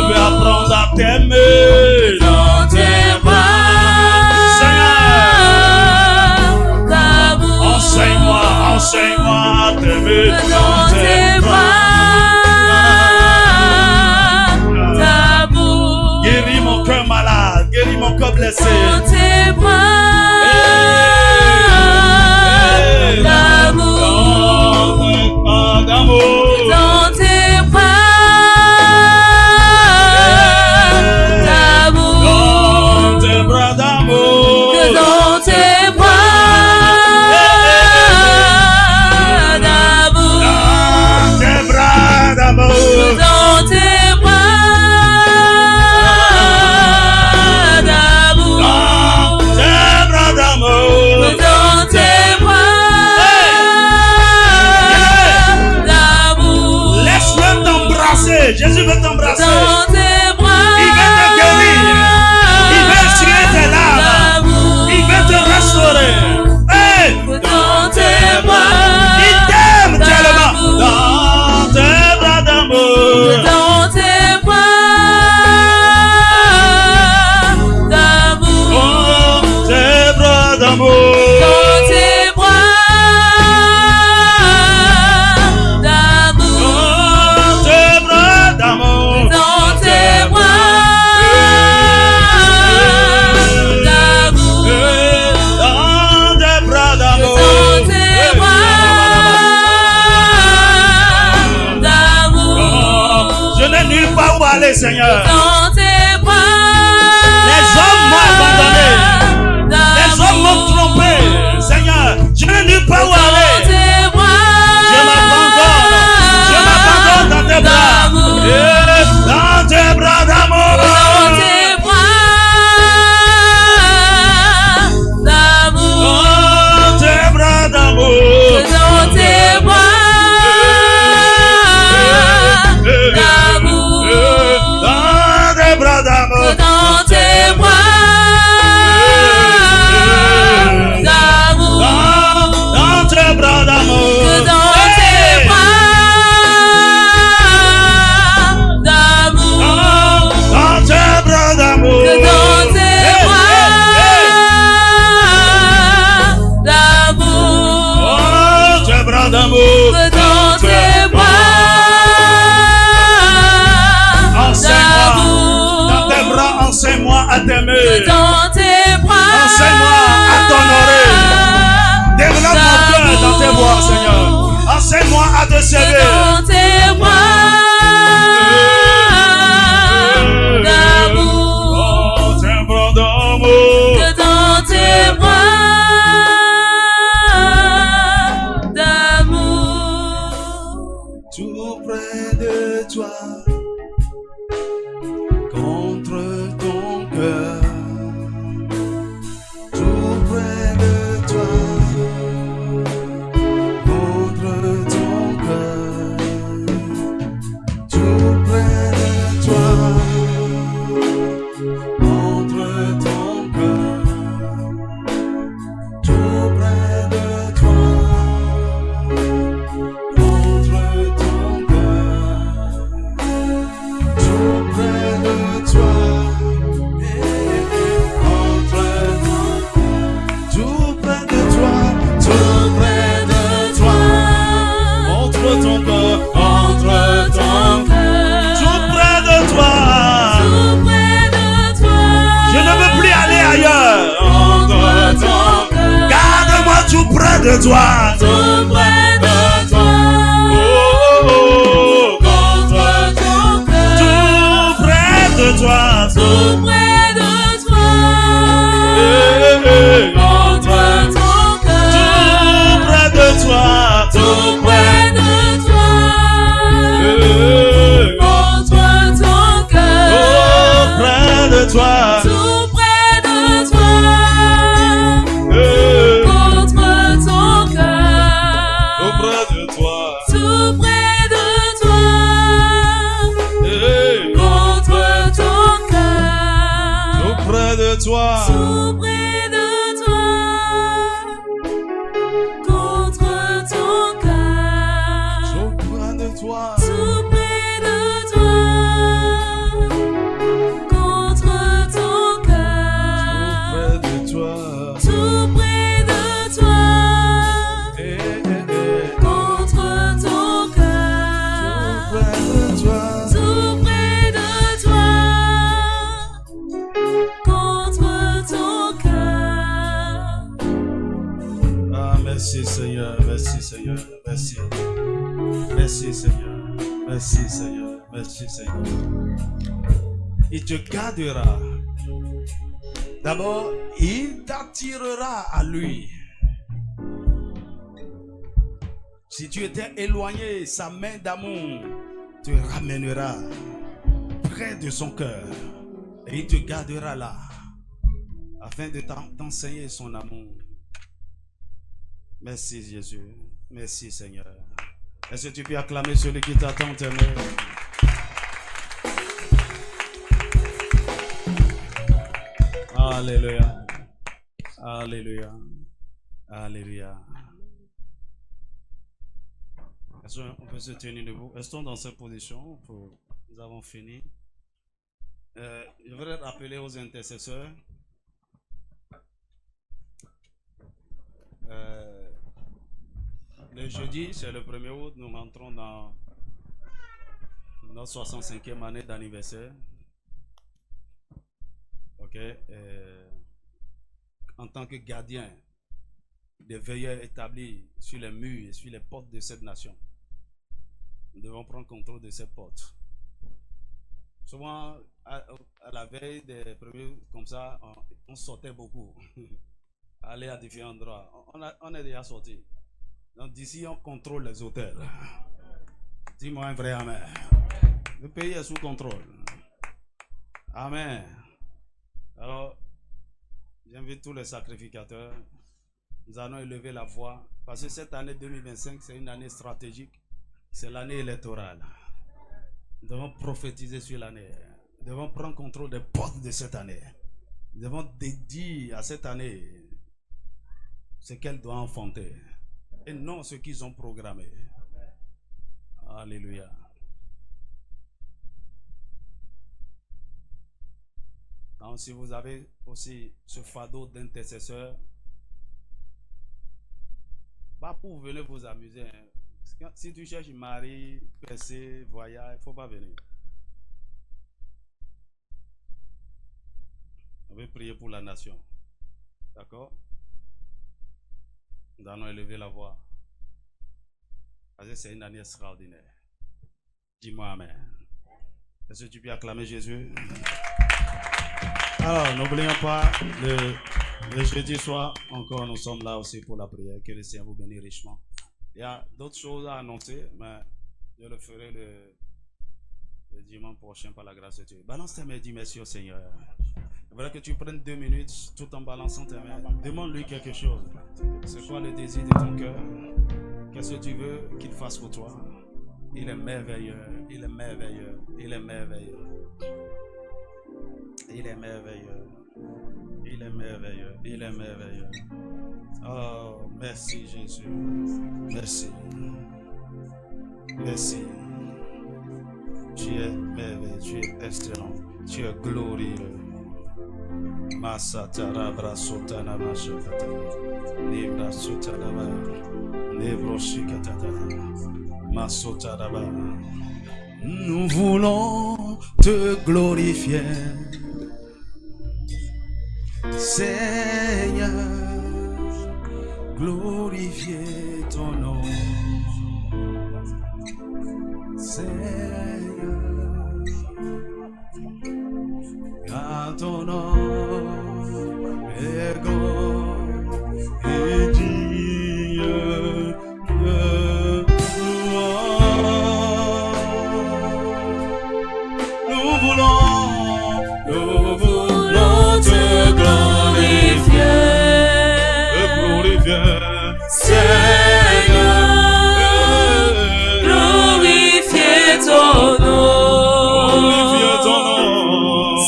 veux apprendre à t'aimer dans tes bras d'amour. Enseigne-moi à t'aimer Dans tes bras d'amour. Guéris mon cœur malade, guéris mon cœur blessé. Dans tes bras d'amour. Dans tes bras d'amour. Dans tes bras d'amour. Tes bras d'amour. Dans tes bras d'amour. Tes bras d'amour. Dans tes bras d'amour. Laisse-le t'embrasser. Jésus veut t'embrasser. Dans tes bras Il veut te guérir. Il veut essuyer tes larmes. d'amour. Il veut te restaurer. Hey! Dans tes bras Il t'aime tellement. d'amour. Dans tes bras d'amour. Dans tes bras d'amour. Oh, tes bras d'amour. Dans tes bras d'amour. Oh, tes bras d'amour. Dans tes bras d'amour. Dans tes bras d'amour. Dans tes bras d'amour. Je n'ai nulle part où aller, Seigneur. Dans tes bras Les hommes m'ont abandonné. d'amour. Les hommes m'ont trompé. Seigneur, je n'ai nulle part où aller. Dans tes bras Je m'abandonne. Je m'abandonne dans tes bras. d'amour. Et dans tes bras d'amour. Dans tes bras d'amour. Dans tes bras d'amour. Dans tes bras d'amour. Dans tes bras d'amour. Dans tes bras d'amour. Dans tes bras d'amour. Dans tes bras d'amour. Dans tes bras d'amour. Dans tes bras d'amour. Oh, tes bras d'amour. Dans tes bras Enseigne-moi. Dans tes bras, enseigne-moi à t'aimer. Dans tes bras Enseigne-moi à t'honorer. Développe mon cœur dans tes voies, Seigneur. Enseigne-moi à te servir. Dans tes bras d'amour. Oh, tes bras d'amour. Dans tes bras d'amour. Tout près de toi, contre ton cœur. Tout près de toi, contre ton cœur. Tout près de toi, contre ton cœur. Tout près de toi, contre ton cœur. Tout près de toi, entre ton cœur. Tout près de toi, tout près de toi, entre ton cœur, entre ton cœur. Tout près de toi, Tout près de toi. je ne veux plus aller ailleurs. Entre ton cœur, garde-moi tout près de toi. Tout près de toi. Oh, oh, oh. Contre ton cœur. Tout près de toi, Tout près de toi. Contre ton cœur. tout près de toi, Tout près de toi. Contre ton cœur. tout près de toi, Tout près de toi. Contre ton cœur. tout près de toi, Tout près de toi. Contre ton cœur. tout près de toi, Tout près de toi. Contre ton cœur. tout près de toi, Tout près de toi. Seigneur. Merci. Merci Seigneur. Merci Seigneur. Merci Seigneur. Il te gardera. D'abord, il t'attirera à lui. Si tu étais éloigné, sa main d'amour te ramènera près de son cœur. Et il te gardera là, afin de t'enseigner son amour. Merci Jésus. Merci Seigneur. Est-ce que tu peux acclamer celui qui t'attend, Seigneur? Alléluia. Alléluia. Alléluia. Est-ce qu'on peut se tenir debout? Restons dans cette position. Nous avons fini. Je voudrais rappeler aux intercesseurs. Le jeudi, c'est le 1er août, nous rentrons dans notre 65e année d'anniversaire. Ok. En tant que gardien, des veilleurs établis sur les murs et sur les portes de cette nation, nous devons prendre contrôle de ces portes. Souvent, à la veille des premiers comme ça, on sortait beaucoup. Aller à différents endroits. On est déjà sorti. Donc d'ici, on contrôle les hôtels. Dis-moi un vrai amen. Le pays est sous contrôle. Amen. Alors, j'invite tous les sacrificateurs. Nous allons élever la voix. Parce que cette année 2025, c'est une année stratégique. C'est l'année électorale. Nous devons prophétiser sur l'année. Nous devons prendre contrôle des portes de cette année. Nous devons dédier à cette année ce qu'elle doit enfanter. Et non ce qu'ils ont programmé. Alléluia. Donc si vous avez aussi ce fardeau d'intercesseur, pas pour venir vous amuser. Hein. Si tu cherches mari, percé, voyage, il ne faut pas venir. On veut prier pour la nation. D'accord? Nous allons élever la voix. Parce que c'est une année extraordinaire. Dis-moi amen. Est-ce que tu peux acclamer Jésus? Alors, n'oublions pas, le jeudi soir, encore nous sommes là aussi pour la prière. Que le Seigneur vous bénisse richement. Il y a d'autres choses à annoncer, mais je le ferai le dimanche prochain par la grâce de Dieu. Balance tes mains, dis merci au Seigneur. Il faudrait que tu prennes 2 minutes tout en balançant tes mains. Demande-lui quelque chose. C'est quoi le désir de ton cœur? Qu'est-ce que tu veux qu'il fasse pour toi? Il est merveilleux, il est merveilleux, il est merveilleux. Il est merveilleux, il est merveilleux, il est merveilleux. Oh, merci Jésus. Merci. Merci. Tu es merveilleux, tu es excellent, tu es glorieux. Masatara brasotana mashakata. Libra sotaraba. Nebroshikatata. Masotaraba. Nous voulons te glorifier, Seigneur, glorifier ton nom, Seigneur, car ton nom est grand et digne de gloire. Nous voulons te glorifier, Seigneur, glorifier ton nom,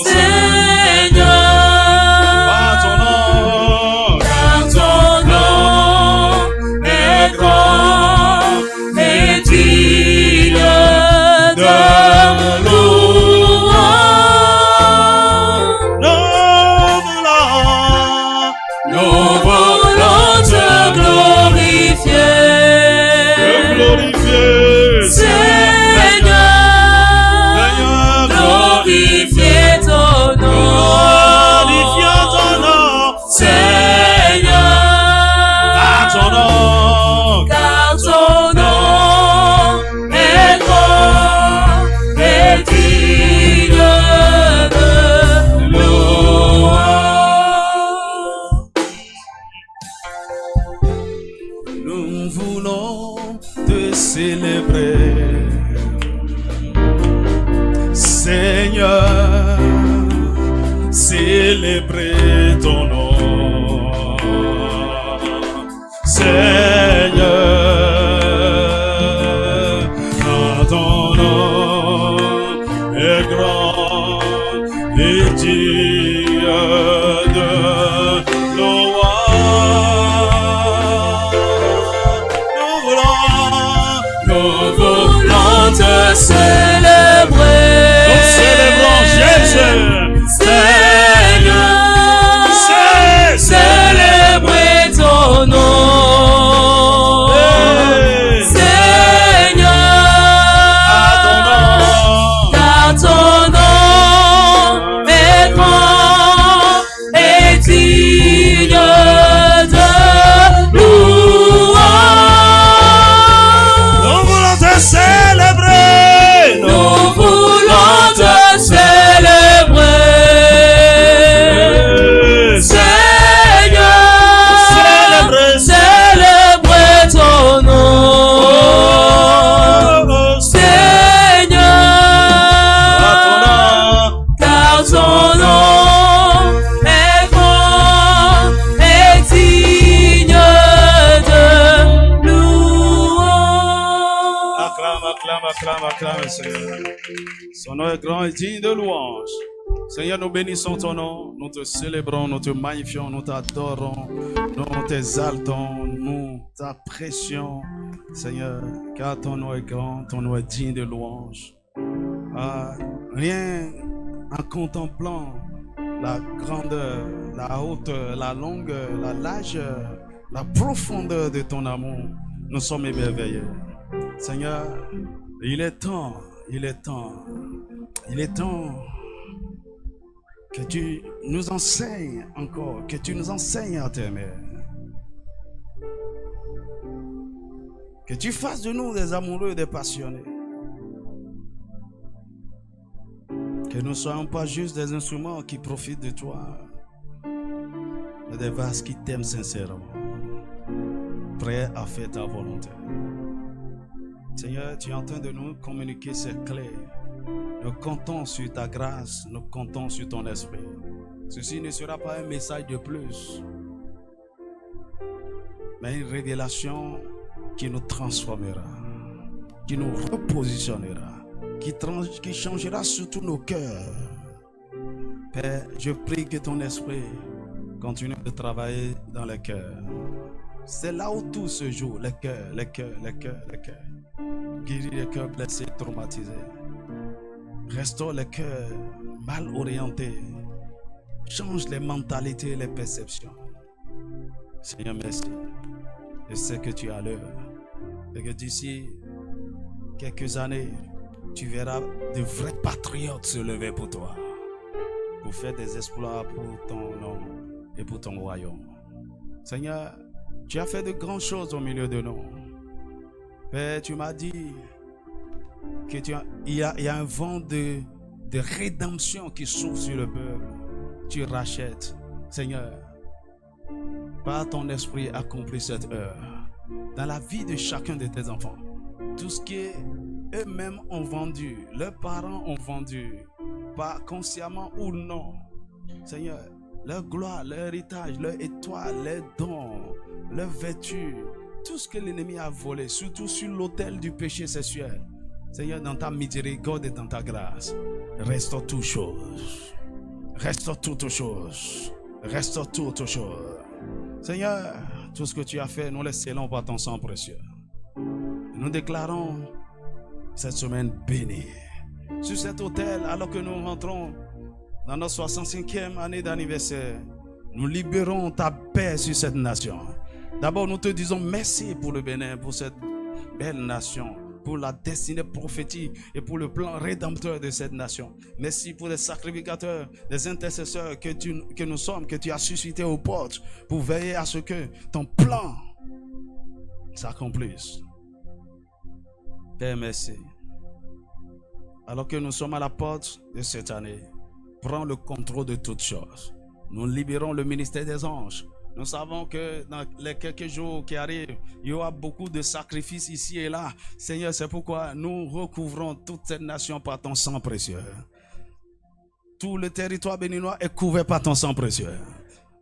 Seigneur, célébrer ton nom, Seigneur, car ton nom est grand et digne de louange. Nous voulons te célébrer. Nous célébrons Jésus. Seigneur, célébrer ton nom. Seigneur, car ton nom est grand et digne de louange. Nous voulons te célébrer. Nous voulons te célébrer. Célébrer ton nom, Seigneur, car ton nom est grand et digne de louange. Acclame, Seigneur. Son nom est grand et digne de louange. Seigneur, nous bénissons ton nom, nous te célébrons, nous te magnifions, nous t'adorons, nous t'exaltons, nous t'apprécions, Seigneur, car ton nom est grand, ton nom est digne de louange. Rien en contemplant la grandeur, la hauteur, la longueur, la largeur, la profondeur de ton amour, nous sommes émerveillés. Seigneur, il est temps que tu nous enseignes encore, que tu nous enseignes à t'aimer. Que tu fasses de nous des amoureux, des passionnés. Que nous ne soyons pas juste des instruments qui profitent de toi, mais des vases qui t'aiment sincèrement, prêts à faire ta volonté. Seigneur, tu es en train de nous communiquer ces clés. Nous comptons sur ta grâce, nous comptons sur ton esprit. Ceci ne sera pas un message de plus, mais une révélation qui nous transformera, qui nous repositionnera, qui changera surtout nos cœurs. Père, je prie que ton esprit continue de travailler dans les cœurs. C'est là où tout se joue, les cœurs. Guéris les cœurs blessés, traumatisés. Restaure les cœurs mal orientés. Change les mentalités et les perceptions. Seigneur, merci. Je sais que tu es à l'heure. Et que d'ici quelques années, tu verras de vrais patriotes se lever pour toi. Pour faire des exploits pour ton nom et pour ton royaume. Seigneur, tu as fait de grandes choses au milieu de nous. Père, tu m'as dit qu'il y a un vent de rédemption qui souffle sur le peuple. Tu rachètes. Seigneur, par ton esprit, accomplis cette heure dans la vie de chacun de tes enfants. Tout ce qu'eux-mêmes ont vendu, leurs parents ont vendu, pas consciemment ou non. Seigneur, leur gloire, leur héritage, leur étoile, leurs dons, leur vertu, tout ce que l'ennemi a volé, surtout sur l'autel du péché sexuel. Seigneur, dans ta miséricorde et dans ta grâce, restaure toutes choses. Restaure toutes choses. Restaure toutes choses. Seigneur, tout ce que tu as fait, nous le scellons par ton sang précieux. Nous déclarons cette semaine bénie. Sur cet autel, alors que nous rentrons dans notre 65e année d'anniversaire, nous libérons ta paix sur cette nation. D'abord, nous te disons merci pour le Bénin, pour cette belle nation, pour la destinée prophétique et pour le plan rédempteur de cette nation. Merci pour les sacrificateurs, les intercesseurs que nous sommes, que tu as suscités aux portes pour veiller à ce que ton plan s'accomplisse. Père, merci. Alors que nous sommes à la porte de cette année, prends le contrôle de toutes choses. Nous libérons le ministère des anges. Nous savons que dans les quelques jours qui arrivent, il y aura beaucoup de sacrifices ici et là. Seigneur, c'est pourquoi nous recouvrons toute cette nation par ton sang précieux. Tout le territoire béninois est couvert par ton sang précieux.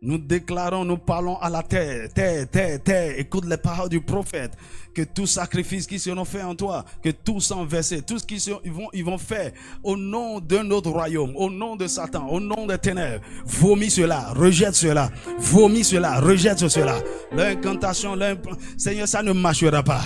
Nous déclarons, nous parlons à la terre, terre, écoute les paroles du prophète, que tout sacrifice qui seront faits en toi, que tout sang versé, tout ce qu'ils vont faire au nom d'un autre royaume, au nom de Satan, au nom des ténèbres, vomis cela, rejette cela, vomis cela, rejette cela. L'incantation, Seigneur, ça ne marchera pas.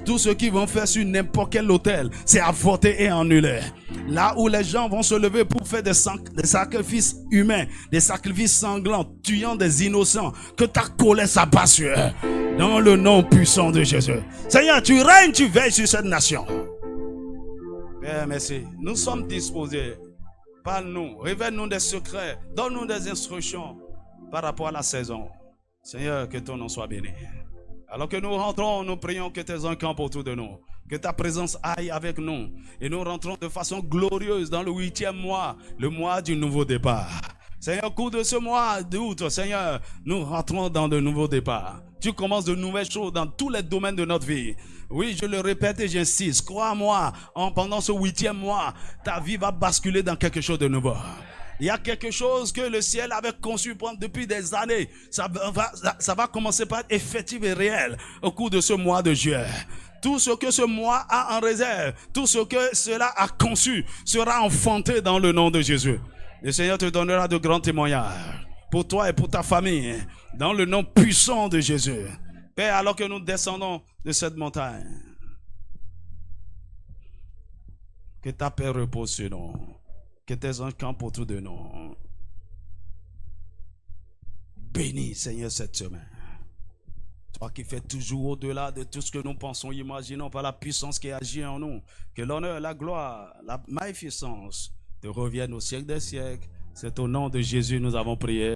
Tout ce qu'ils vont faire sur n'importe quel autel, c'est avorté et annulé. Là où les gens vont se lever pour faire des sacrifices humains, des sacrifices sanglants, tuant des innocents, que ta colère s'abat sur eux. Dans le nom puissant de Jésus. Seigneur, tu règnes, tu veilles sur cette nation. Père, merci. Nous sommes disposés. Parle-nous, révèle-nous des secrets, donne-nous des instructions par rapport à la saison. Seigneur, que ton nom soit béni. Alors que nous rentrons, nous prions que tes anges campent autour de nous. Que ta présence aille avec nous. Et nous rentrons de façon glorieuse dans le 8e mois, le mois du nouveau départ. Seigneur, au cours de ce mois d'août, Seigneur, nous rentrons dans de nouveaux départs. Tu commences de nouvelles choses dans tous les domaines de notre vie. Oui, je le répète et j'insiste. Crois-moi, pendant ce 8e mois, ta vie va basculer dans quelque chose de nouveau. Il y a quelque chose que le ciel avait conçu depuis des années. Ça va commencer par être effectif et réel au cours de ce mois de juillet. Tout ce que ce mois a en réserve, tout ce que cela a conçu sera enfanté dans le nom de Jésus. Le Seigneur te donnera de grands témoignages pour toi et pour ta famille, dans le nom puissant de Jésus. Père, alors que nous descendons de cette montagne, que ta paix repose sur nous, que tes anges campent autour de nous. Bénis, Seigneur, cette semaine. Toi qui fais toujours au-delà de tout ce que nous pensons, imaginons par la puissance qui agit en nous. Que l'honneur, la gloire, la magnificence te reviennent au siècle des siècles. C'est au nom de Jésus que nous avons prié.